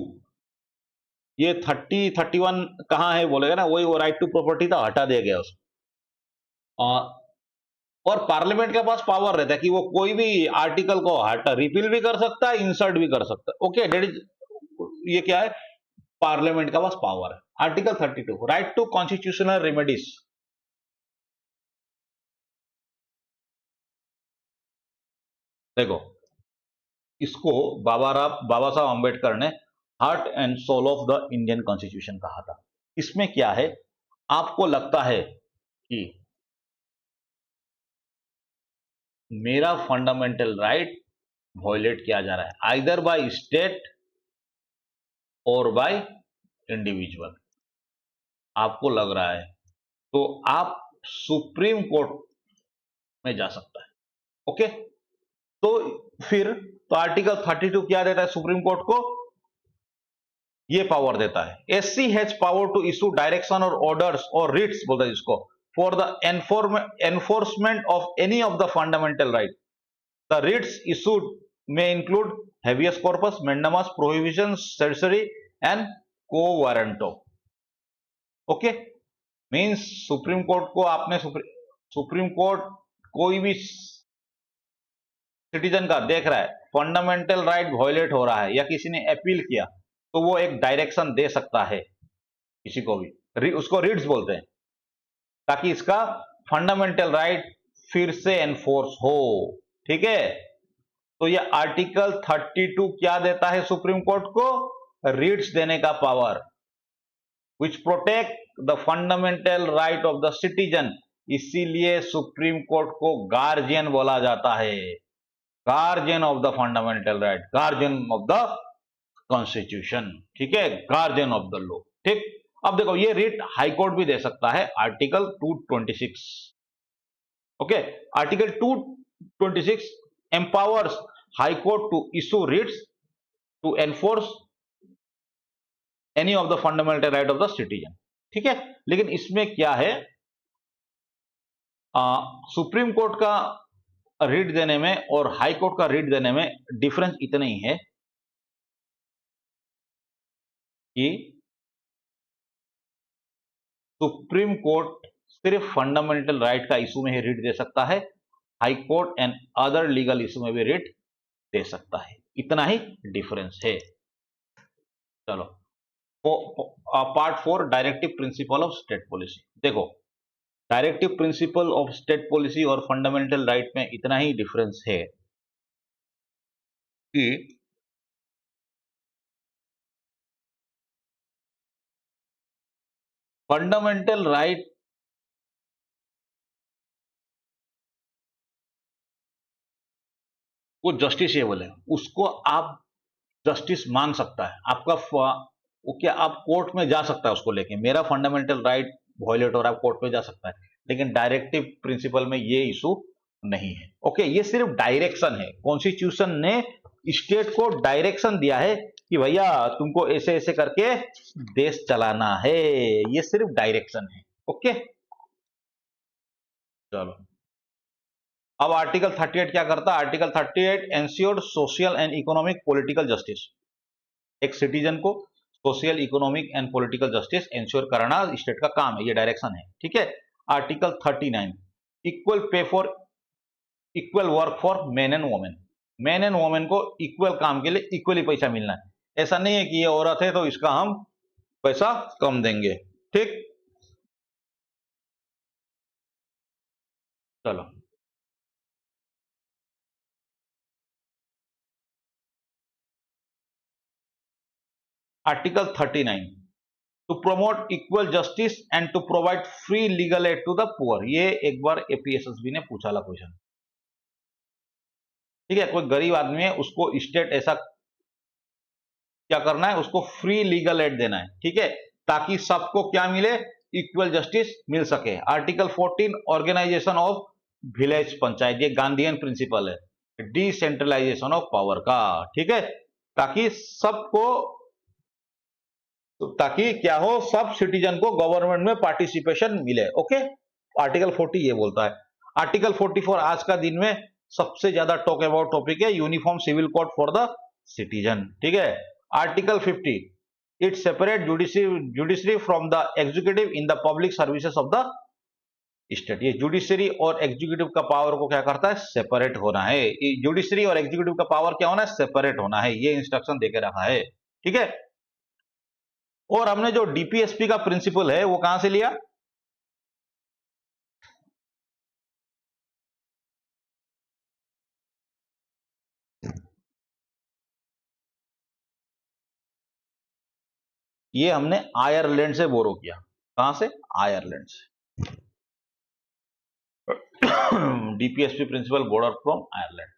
ये 31 कहां है बोलेगा ना, वही वो राइट टू प्रॉपर्टी था, हटा दिया गया उसको। और पार्लियामेंट के पास पावर रहता है कि वो कोई भी आर्टिकल को हटा, रिपील भी कर सकता है, इंसर्ट भी कर सकता है। ओके, डेट इज, ये क्या है, पार्लियामेंट का पास पावर है। Article 32, right to constitutional remedies. देखो, इसको बाबा साहब अंबेडकर ने heart and soul of the Indian constitution कहा था। इसमें क्या है, आपको लगता है कि मेरा फंडामेंटल राइट वायलेट किया जा रहा है, आइदर बाय स्टेट और बाय इंडिविजुअल, आपको लग रहा है, तो आप सुप्रीम कोर्ट में जा सकता है। ओके, तो फिर तो आर्टिकल 32 क्या देता है सुप्रीम कोर्ट को, ये पावर देता है, SC has power to issue direction और ऑर्डर्स और रिट्स बोलता है जिसको, for the enforcement of any of the fundamental right. The writs issued may include habeas corpus, mandamus, prohibitions, certiorari and quo warranto. Okay, means supreme court को आपने supreme court कोई भी citizen का देख रहा है फंडामेंटल राइट वायलेट हो रहा है या किसी ने अपील किया, तो वो एक डायरेक्शन दे सकता है किसी को भी, उसको रीड्स बोलते हैं, ताकि इसका फंडामेंटल राइट फिर से एनफोर्स हो। ठीक है, तो ये आर्टिकल 32 क्या देता है सुप्रीम कोर्ट को? रीड्स देने का power, which protect the fundamental right of the citizen. इसीलिए सुप्रीम कोर्ट को गार्जियन बोला जाता है, guardian of the fundamental right, guardian of the constitution. ठीक है, गार्जियन ऑफ द लॉ। ठीक, अब देखो ये रिट हाईकोर्ट भी दे सकता है, article 226। Okay, article 226 empowers high court to issue writs to enforce any of the fundamental right of the citizen। ठीक है, लेकिन इसमें क्या है, सुप्रीम कोर्ट का रीट देने में और हाई कोर्ट का रीट देने में डिफरेंस इतना ही है कि सुप्रीम कोर्ट सिर्फ फंडामेंटल राइट का इशू में ही रीट दे सकता है, high court and other legal issue में भी रीट दे सकता है, इतना ही डिफरेंस है। चलो, part 4, directive principle of state policy. देखो, directive principle of state policy और फंडामेंटल राइट में इतना ही डिफरेंस है कि फंडामेंटल राइट वो जस्टिसेबल है, उसको आप जस्टिस मान सकता है, आपका वो क्या, आप कोर्ट में जा सकता है उसको लेके, मेरा फंडामेंटल राइट वायलेट हो रहा है, कोर्ट में जा सकता है। लेकिन डायरेक्टिव प्रिंसिपल में ये इशू नहीं है। ओके, ये सिर्फ डायरेक्शन है, कॉन्स्टिट्यूशन ने स्टेट को डायरेक्शन दिया है कि भैया तुमको ऐसे ऐसे करके देश चलाना है, ये सिर्फ डायरेक्शन है। ओके, चलो, अब आर्टिकल 38 क्या करता है? Article 38 ensured social and economic political justice. एक सिटीजन को social, economic and political justice ensure कराना स्टेट का काम है, ये डायरेक्शन है। ठीक है, article 39 equal pay for equal work for main and women. Main and women को इक्वल काम के लिए इक्वली पैसा मिलना है, ऐसा नहीं है कि ये औरत है तो इसका हम पैसा कम देंगे। ठीक, चलो, article 39 to promote equal justice and to provide free legal aid to the poor. ये एक बार एपीएसएसबी ने पूछा ला क्वेश्चन। ठीक है, कोई गरीब आदमी है, उसको स्टेट ऐसा क्या करना है, उसको फ्री लीगल एड देना है। ठीक है, ताकि सबको क्या मिले, इक्वल जस्टिस मिल सके। Article 14 organisation of village panchayat, ये गांधीयन प्रिंसिपल है, डिसेंट्रलाइजेशन ऑफ पावर का। ठीक है, ताकि सबको, ताकि क्या हो, सब सिटीजन को गवर्नमेंट में पार्टिसिपेशन मिले। ओके, आर्टिकल 40 ये बोलता है। आर्टिकल 44 आज का दिन में सबसे ज्यादा टॉक अबाउट टॉपिक है, uniform civil code for the citizen. ठीक है, article 50 it separate judiciary from the executive in the public services of the state. ये जुडिशरी और एग्जीक्यूटिव का पावर को क्या करता है, सेपरेट होना है। जुडिशरी और एग्जीक्यूटिव का पावर क्या होना है, सेपरेट होना है, ये इंस्ट्रक्शन देके रखा है। ठीक है, और हमने जो डीपीएसपी का प्रिंसिपल है वो कहां से लिया, ये हमने आयरलैंड से बोरो किया। कहां से, आयरलैंड से। DPSP principle borrowed from Ireland.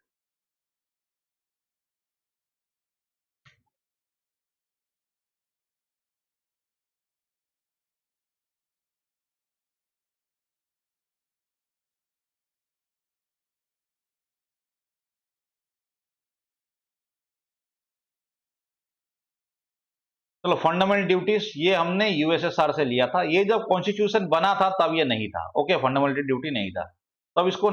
चलो, फंडामेंटल ड्यूटीज ये हमने यूएसएसआर से लिया था, ये जब कॉन्स्टिट्यूशन बना था तब ये नहीं था। ओके, फंडामेंटल ड्यूटी नहीं था, तब इसको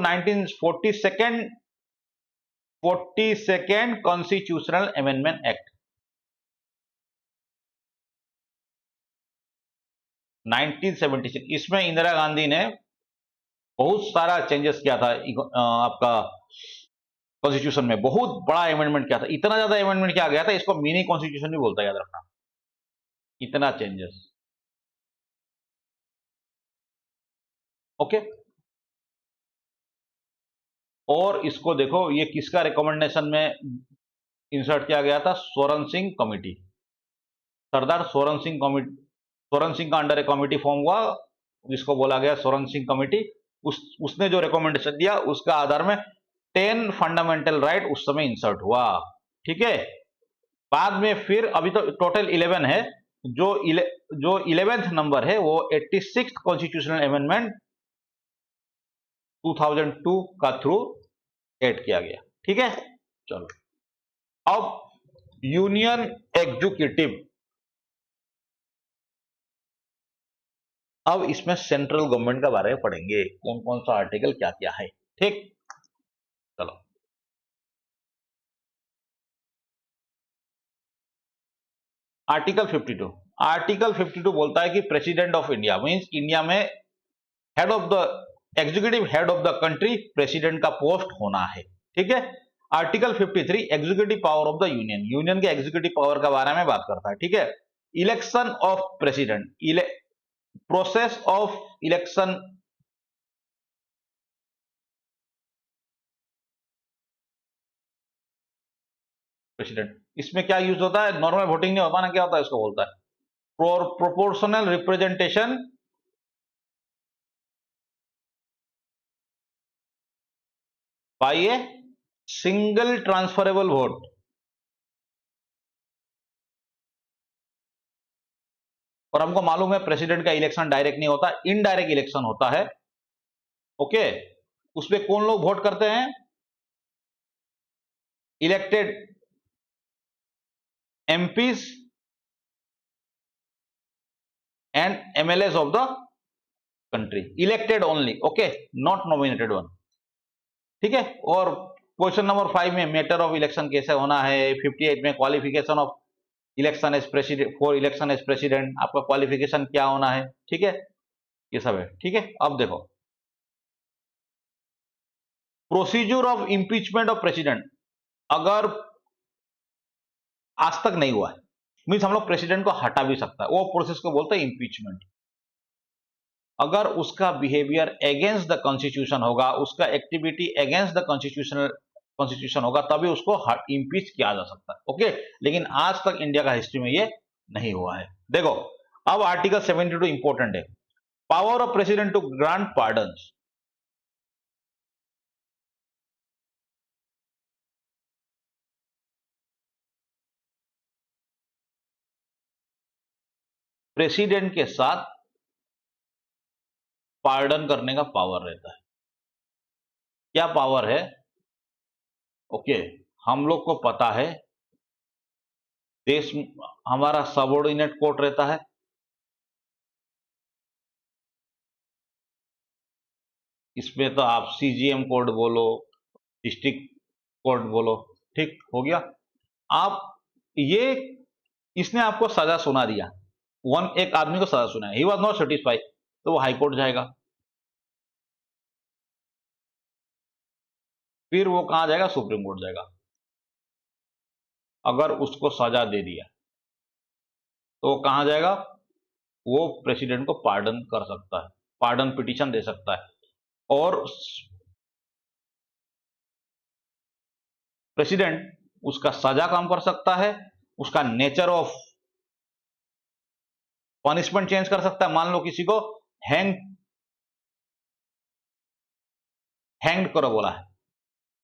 42nd कॉन्स्टिट्यूशनल अमेंडमेंट एक्ट 1976, इसमें इंदिरा गांधी ने बहुत सारा चेंजेस किया था आपका कॉन्स्टिट्यूशन में, बहुत बड़ा अमेंडमेंट किया था, इतना ज्यादा अमेंडमेंट किया गया था, इसको मिनी कॉन्स्टिट्यूशन भी बोलता है, याद रखना। इतना चेंजेस। ओके, और इसको देखो, ये किसका रिकमेंडेशन में इंसर्ट किया गया था? स्वरण सिंह कमेटी। सरदार स्वरण सिंह कमेटी, स्वरण सिंह का अंडर ए कमेटी फॉर्म हुआ, जिसको बोला गया स्वरण सिंह कमेटी। उसने जो रिकमेंडेशन दिया उसका आधार में 10 फंडामेंटल राइट उस समय इंसर्ट हुआ। ठीक है, बाद में फिर अभी तो टोटल 11 है, जो 11th नंबर है वो 86th कॉन्स्टिट्यूशनल अमेंडमेंट 2002 का थ्रू ऐड किया गया। ठीक है, चलो अब यूनियन एग्जीक्यूटिव। अब इसमें सेंट्रल गवर्नमेंट के बारे में पढ़ेंगे, कौन कौन सा आर्टिकल क्या क्या है। ठीक, चलो आर्टिकल 52। आर्टिकल 52 बोलता है कि president of India means India में head of the executive head of the country president का पोस्ट होना है। ठीक है, article 53 executive power of the union, union के एग्जीक्यूटिव पावर के बारे में बात करता है। ठीक है, election of president, process of election, president, इसमें क्या यूज होता है? नॉर्मल वोटिंग नहीं होता ना, क्या होता है इसको बोलता है proportional representation bye a single transferable vote. और हमको मालूम है प्रेसिडेंट का इलेक्शन डायरेक्ट नहीं होता, इनडायरेक्ट इलेक्शन होता है। ओके, उसमें कौन लोग वोट करते हैं? Elected MPs and MLAs of the country, elected only, okay, not nominated one. ठीक है, और क्वेश्चन नंबर 5 में मैटर ऑफ इलेक्शन कैसे होना है, 58 में qualification of election as president, for election as president आपका क्वालिफिकेशन क्या होना है। ठीक है, ये सब है। ठीक है, अब देखो procedure of impeachment of president, अगर आज तक नहीं हुआ है मीन्स हम लोग प्रेसिडेंट को हटा भी सकता है, वो प्रोसेस को बोलते हैं इंपीचमेंट। अगर उसका बिहेवियर अगेंस्ट द कॉन्स्टिट्यूशन होगा, उसका एक्टिविटी अगेंस्ट द कॉन्स्टिट्यूशन होगा, तभी उसको इंपीच किया जा सकता है। ओके, लेकिन आज तक इंडिया का हिस्ट्री में ये नहीं हुआ है। देखो अब आर्टिकल 72 इंपॉर्टेंट है, power of president to grant pardons. President के साथ पार्डन करने का पावर रहता है। क्या पावर है? ओके, हम लोग को पता है देश हमारा सबऑर्डिनेट कोर्ट रहता है, इसमें तो आप सीजीएम कोर्ट बोलो, डिस्ट्रिक्ट कोर्ट बोलो, ठीक हो गया। आप ये इसने आपको सजा सुना दिया, एक आदमी को सजा सुना, ही वॉज नॉट सेटिस्फाइड, तो वो हाई कोर्ट जाएगा, फिर वो कहां जाएगा? सुप्रीम कोर्ट जाएगा। अगर उसको सजा दे दिया तो वो कहां जाएगा? वो प्रेसिडेंट को पार्डन कर सकता है, पार्डन पिटीशन दे सकता है। और प्रेसिडेंट उसका सजा कम कर सकता है, उसका नेचर ऑफ पनिशमेंट चेंज कर सकता है। मान लो किसी को हैंग्ड करो बोला है,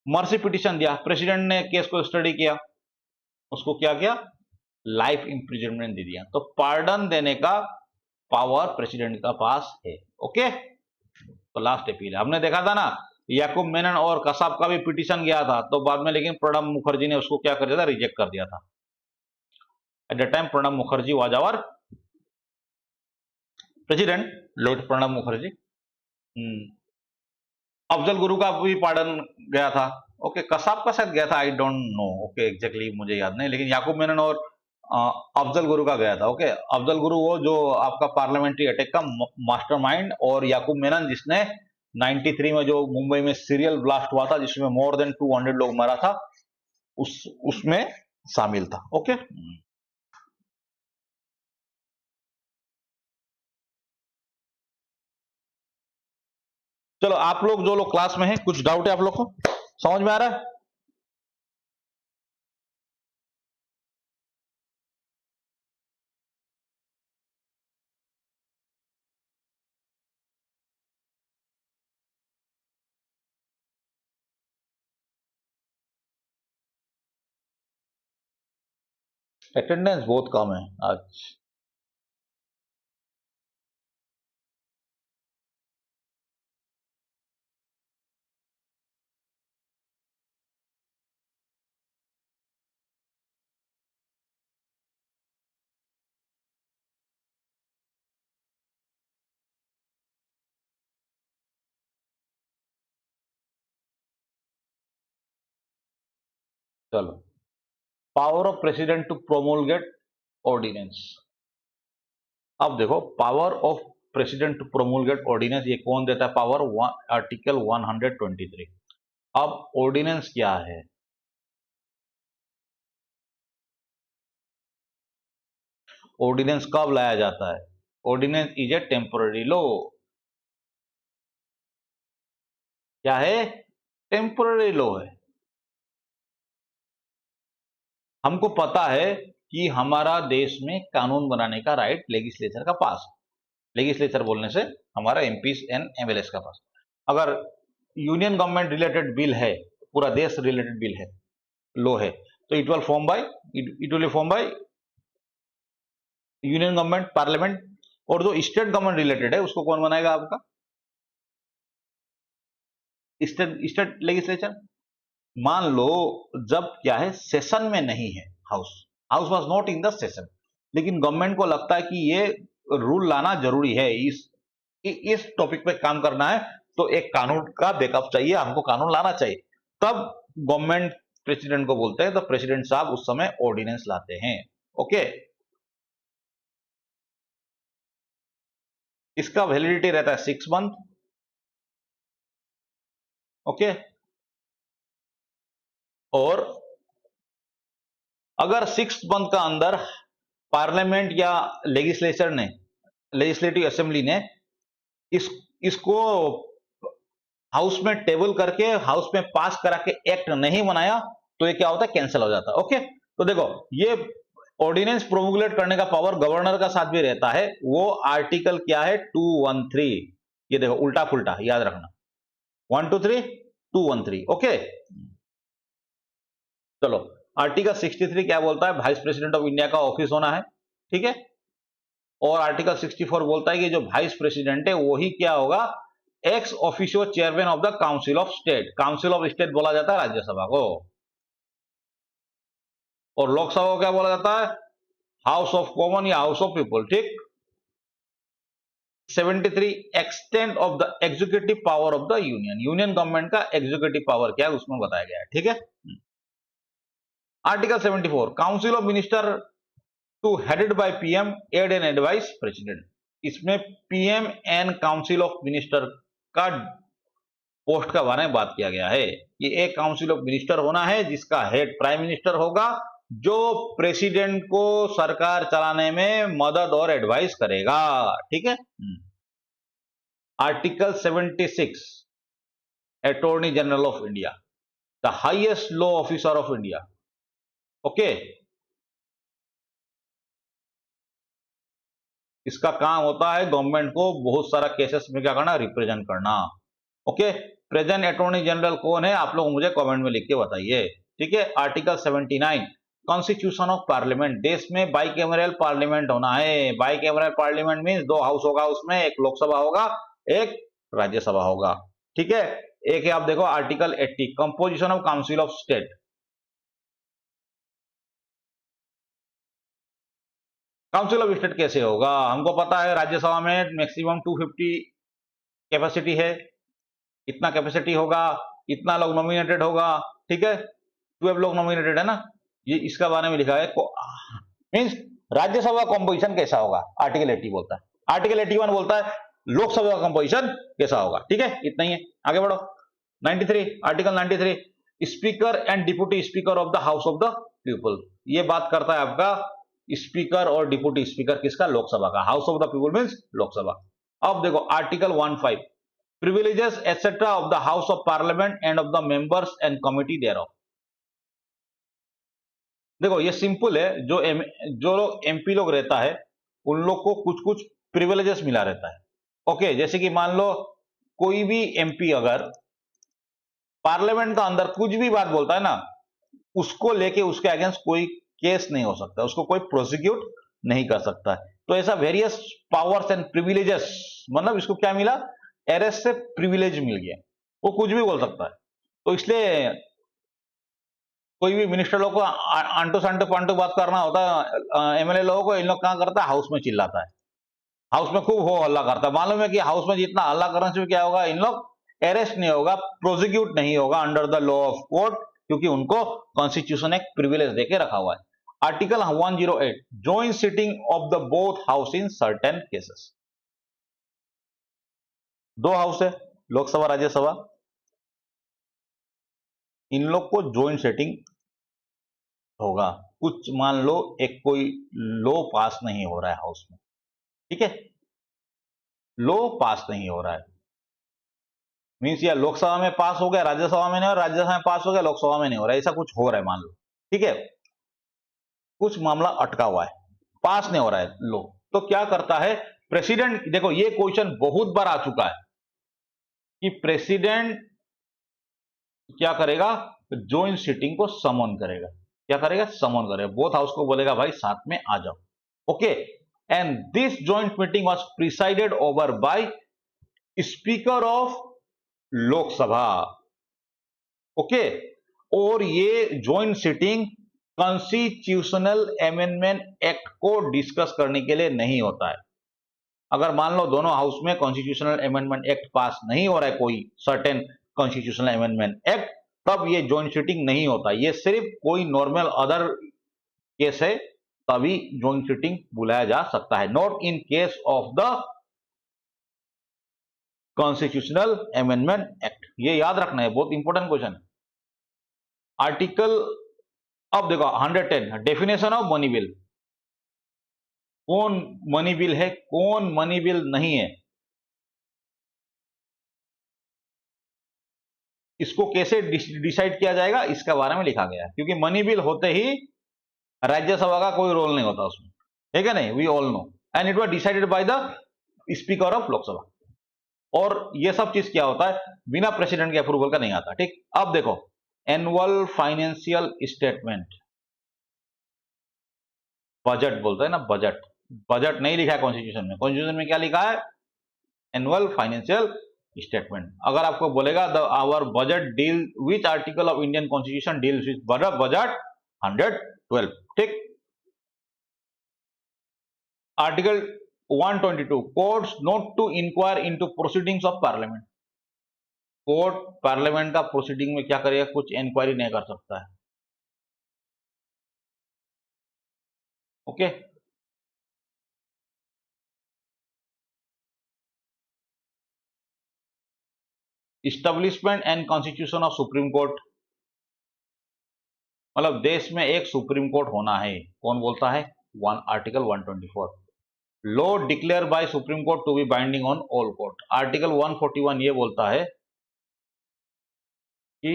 मर्सी पिटीशन दिया, प्रेसिडेंट ने केस को स्टडी किया, उसको क्या किया? लाइफ इंप्रिजनमेंट दे दिया। तो पार्डन देने का पावर प्रेसिडेंट का पास है। ओके, तो लास्ट अपील है, हमने देखा था ना याकूब मेनन और कसाब का भी पिटीशन गया था, तो बाद में लेकिन प्रणब मुखर्जी ने उसको क्या कर दिया था? रिजेक्ट कर दिया था। At the time Pranab Mukherjee was our president, lord Pranab Mukherjee. Afzal Guru का भी पार्डन गया था। ओके, कसाब का शायद गया था, I don't know, okay exactly मुझे याद नहीं, लेकिन याकूब मेनन और अफजल गुरु का गया था। ओके, अफजल गुरु वो जो आपका पार्लियामेंट्री अटैक का मास्टरमाइंड, और याकूब मेनन जिसने 93 में जो मुंबई में सीरियल ब्लास्ट हुआ था जिसमें मोर देन 200 लोग मरा था, उसमें शामिल था। ओके। चलो आप लोग जो लोग क्लास में हैं, कुछ डाउट है आप लोग को? समझ में आ रहा है? अटेंडेंस बहुत कम है आज। चलो, power of president to promulgate ordinance. अब देखो, power of president to promulgate ordinance ये कौन देता है पावर? आर्टिकल 123। अब ऑर्डिनेंस क्या है? ऑर्डिनेंस कब लाया जाता है? Ordinance is a temporary law. क्या है? टेम्पोररी लॉ है। हमको पता है कि हमारा देश में कानून बनाने का राइट लेजिस्लेचर का पास। लेजिस्लेचर बोलने से हमारा एमपीज एंड एमएलएस का पास। अगर यूनियन गवर्नमेंट रिलेटेड बिल है, पूरा देश रिलेटेड बिल है, लॉ है, तो it will form by union government, parliament. और जो स्टेट गवर्नमेंट रिलेटेड है उसको कौन बनाएगा? आपका स्टेट लेजिस्लेचर। मान लो जब क्या है, सेशन में नहीं है house, house was not in the session, लेकिन गवर्नमेंट को लगता है कि ये रूल लाना जरूरी है, इस टॉपिक पे काम करना है, तो एक कानून का बैकअप चाहिए, हमको कानून लाना चाहिए। तब गवर्नमेंट प्रेसिडेंट को बोलते हैं, तो प्रेसिडेंट साहब उस समय ऑर्डिनेंस लाते हैं। ओके, इसका वैलिडिटी रहता है 6 मंथ। ओके, और अगर 6 मंथ का अंदर पार्लियामेंट या लेजिस्लेचर ने, लेजिस्लेटिव असेंबली ने इसको हाउस में टेबल करके, हाउस में पास करा के एक्ट नहीं बनाया, तो ये क्या होता है? कैंसिल हो जाता है। ओके, तो देखो, ये ऑर्डिनेंस प्रोमुलेट करने का पावर गवर्नर का साथ भी रहता है। वो आर्टिकल क्या है? 213। ये देखो, उल्टा फुल्टा याद रखना, 123 213। ओके, चलो, आर्टिकल 63 क्या बोलता है? वाइस प्रेसिडेंट ऑफ इंडिया का ऑफिस होना है, ठीक है। और आर्टिकल 64 बोलता है कि जो वाइस प्रेसिडेंट है वही क्या होगा? Ex officio chairman of the council of state. Council of state बोला जाता है राज्यसभा को, और लोकसभा को क्या बोला जाता है? हाउस ऑफ कॉमन या हाउस ऑफ पीपल, ठीक। 73, extent of the executive power of the union. Union government का एग्जीक्यूटिव पावर क्या है उसमें बताया गया है, ठीक है। Article 74, council of minister to headed by PM, aid and advise president. इसमें PM and council of minister का पोस्ट का बारे में बात किया गया है। ये एक काउंसिल ऑफ मिनिस्टर होना है जिसका हेड प्राइम मिनिस्टर होगा, जो प्रेसिडेंट को सरकार चलाने में मदद और एडवाइस करेगा, ठीक है। Article 76, attorney general of India, the highest law officer of India. Okay, इसका काम होता है गवर्नमेंट को बहुत सारा केसेस में क्या करना? रिप्रेजेंट करना। ओके, प्रेजेंट अटॉर्नी जनरल कौन है? आप लोग मुझे कमेंट में लिख के बताइए, ठीक है। Article 79, constitution of parliament. देश में बाइकैमरल पार्लियामेंट होना है। बाइकैमरल पार्लियामेंट मींस 2 हाउस होगा, उसमें एक लोकसभा होगा, एक राज्यसभा होगा, ठीक है। एक है, आप देखो article 80, composition of council of state. Council of state कैसे होगा? हमको पता है राज्यसभा में मैक्सिमम 250 कैपेसिटी है, इतना कैपेसिटी होगा, इतना लोग नॉमिनेटेड होगा, ठीक है। 12 लोग नॉमिनेटेड है ना, ये इसका बारे में लिखा है। मींस राज्यसभा कंपोजिशन कैसा होगा? आर्टिकल 80 बोलता है। आर्टिकल 81 बोलता है लोकसभा कंपोजिशन कैसा होगा, ठीक है। इतना ही है, आगे बढ़ो। 93, article 93, speaker and deputy speaker of the house of the people. ये बात करता है आपका स्पीकर और डिप्यूटी स्पीकर किसका? लोकसभा का। House of the people means Lok Sabha. अब देखो article 15, privileges etc. of the House of Parliament and of the members and committee thereof. देखो ये सिंपल है, जो लोग एमपी लोग रहता है उन लोग को कुछ कुछ प्रिविलेजेस मिला रहता है। ओके, जैसे कि मान लो कोई भी एमपी अगर पार्लियामेंट का अंदर कुछ भी बात बोलता है ना, उसको लेके उसके अगेंस्ट कोई केस नहीं हो सकता, उसको कोई प्रोसिक्यूट नहीं कर सकता है। तो ऐसा वेरियस पावर्स एंड प्रिविलेजेस, मतलब इसको क्या मिला, अरेस्ट से प्रिविलेज मिल गया, वो कुछ भी बोल सकता है। तो इसलिए कोई भी मिनिस्टर लोग को आंटू सांटू पांटू बात करना होता है, एमएलए लोगों को, इन लोग क्या करता है, हाउस में चिल्लाता है, हाउस में खूब हो हल्ला करता है। मालूम है कि हाउस में जितना हल्ला करने से क्या होगा, इन लोग अरेस्ट नहीं होगा, प्रोसिक्यूट नहीं होगा under the law of court, क्योंकि उनको कॉन्स्टिट्यूशन एक प्रिविलेज देके रखा हुआ है। Article 108, joint sitting of the both house in certain cases. दो हाउस है, लोकसभा राज्यसभा, इन लोग को जॉइंट सिटिंग होगा। कुछ मान लो एक कोई लॉ पास नहीं हो रहा है हाउस में, ठीक है, लॉ पास नहीं हो रहा है, मीन्स या लोकसभा में पास हो गया, राज्यसभा में नहीं हो रहा, राज्यसभा में पास हो गया, लोकसभा में नहीं हो रहा, ऐसा कुछ हो रहा है मान लो, ठीक है, कुछ मामला अटका हुआ है, पास नहीं हो रहा है लॉ, तो क्या करता है प्रेसिडेंट। देखो ये क्वेश्चन बहुत बार आ चुका है कि प्रेसिडेंट क्या करेगा, जॉइंट सिटिंग को समन करेगा, क्या करेगा, समन करेगा, बोथ हाउस को बोलेगा भाई साथ में आ जाओ, okay. And this joint meeting was presided over by speaker of Lok Sabha, okay. और ये joint sitting constitutional amendment act को डिस्कस करने के लिए नहीं होता है। अगर मान लो दोनों हाउस में कॉन्स्टिट्यूशनल अमेंडमेंट एक्ट पास नहीं हो रहा है, कोई सर्टेन कॉन्स्टिट्यूशनल अमेंडमेंट एक्ट, तब ये जॉइंट सिटिंग नहीं होता, ये सिर्फ कोई नॉर्मल अदर केस है तभी जॉइंट सिटिंग बुलाया जा सकता है, not in case of the constitutional amendment act. ये याद रखना है, बहुत इंपॉर्टेंट क्वेश्चन। आर्टिकल, अब देखो 110, डेफिनेशन ऑफ मनी बिल, कौन मनी बिल है, कौन मनी बिल नहीं है, इसको कैसे डिसाइड किया जाएगा, इसके बारे में लिखा गया है, क्योंकि मनी बिल होते ही राज्यसभा का कोई रोल नहीं होता उसमें, ठीक है नहीं, we all know, and it was decided by the speaker of Lok Sabha. और ये सब चीज क्या होता है, बिना प्रेसिडेंट के अप्रूवल का नहीं आता, ठीक। अब देखो एनुअल फाइनेंशियल स्टेटमेंट, बजट बोलते हैं ना, बजट, बजट नहीं लिखा है कॉन्स्टिट्यूशन में, कॉन्स्टिट्यूशन में क्या लिखा है, एनुअल फाइनेंशियल स्टेटमेंट। अगर आपको बोलेगा the hour budget deal which article of Indian constitution deals with budget 112, ठीक। आर्टिकल 122, courts not to inquire into proceedings of parliament, court parliament का प्रोसीडिंग में क्या करेगा, कुछ इंक्वायरी नहीं कर सकता है, okay. Establishment and constitution of supreme court, मतलब देश में एक सुप्रीम कोर्ट होना है, कौन बोलता है, article 124, law declare by supreme court to be binding on all court. Article 141 ये बोलता है कि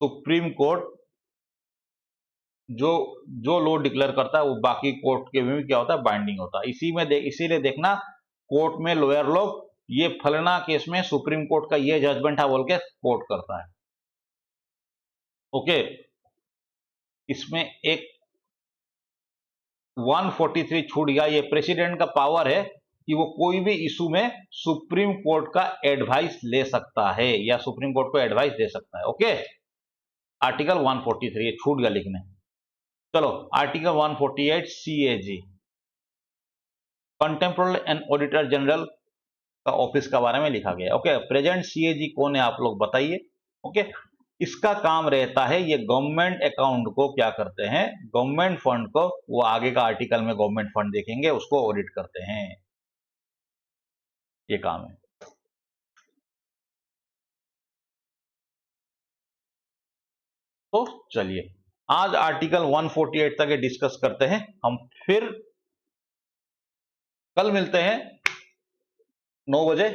सुप्रीम कोर्ट जो लॉ डिक्लेयर करता है वो बाकी कोर्ट के में भी क्या होता है, बाइंडिंग होता है। इसीलिए देखना कोर्ट में लॉयर लोग ये फलाना केस में सुप्रीम कोर्ट का ये जजमेंट है बोल के कोर्ट करता है, ओके। इसमें एक 143 छूट गया, ये प्रेसिडेंट का पावर है कि वो कोई भी इशू में सुप्रीम कोर्ट का एडवाइस ले सकता है या सुप्रीम कोर्ट को एडवाइस दे सकता है, ओके। आर्टिकल 143 ये छूट गया लिखने। चलो article 148 CAG, comptroller and auditor general का ऑफिस का बारे में लिखा गया, ओके। प्रेजेंट सीएजी कौन है आप लोग बताइए, ओके। इसका काम रहता है, ये गवर्नमेंट अकाउंट को क्या करते हैं, गवर्नमेंट फंड को, वो आगे का आर्टिकल में गवर्नमेंट फंड देखेंगे, उसको ऑडिट करते हैं, ये काम है। तो चलिए आज आर्टिकल 148 तक डिस्कस करते हैं, हम फिर कल मिलते हैं 9 बजे,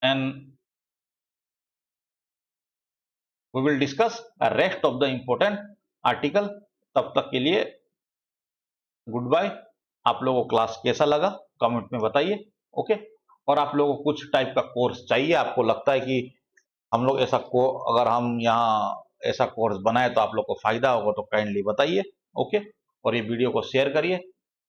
and we will discuss rest of the important article. तब तक के लिए गुड बाय। आप लोगों को क्लास कैसा लगा कमेंट में बताइए। ओके, और आप लोगों को कुछ टाइप का कोर्स चाहिए, आपको लगता है कि हम लोग ऐसा अगर हम यहाँ ऐसा कोर्स बनाए तो आप लोग को फायदा होगा, तो काइंडली बताइए। ओके, और ये वीडियो को शेयर करिए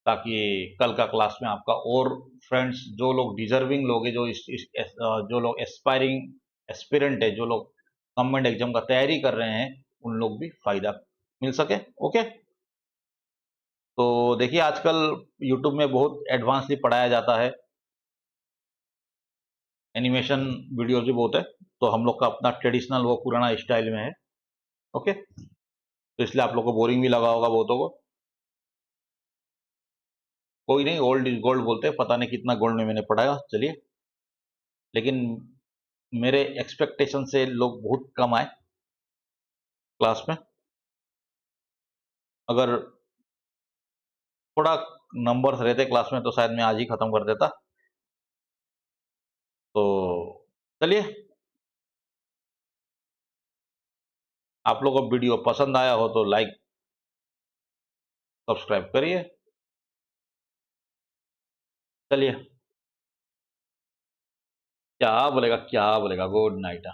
ताकि कल का क्लास में आपका और फ्रेंड्स, जो लोग डिजर्विंग लोग हैं, जो लोग एस्पायरिंग एस्पिरेंट है, जो लोग गवर्नमेंट एग्जाम का तैयारी कर रहे हैं, उन लोग भी फायदा मिल सके। ओके, तो देखिए आजकल यूट्यूब में बहुत एडवांसली पढ़ाया जाता है, एनिमेशन वीडियोज भी बहुत है, तो हम लोग का अपना ट्रेडिशनल वो पुराना स्टाइल में है। ओके, तो इसलिए आप लोग को बोरिंग भी लगा होगा बहुतों को। कोई नहीं, ओल्ड इज गोल्ड बोलते हैं, पता नहीं कितना गोल्ड में मैंने पढ़ाया, चलिए। लेकिन मेरे एक्सपेक्टेशन से लोग बहुत कम आए क्लास में। अगर थोड़ा नंबर्स रहते क्लास में तो शायद मैं आज ही खत्म कर देता। तो चलिए, आप लोगों को वीडियो पसंद आया हो तो लाइक सब्सक्राइब करिए। चलिए, क्या बोलेगा, क्या बोलेगा, गुड नाइट।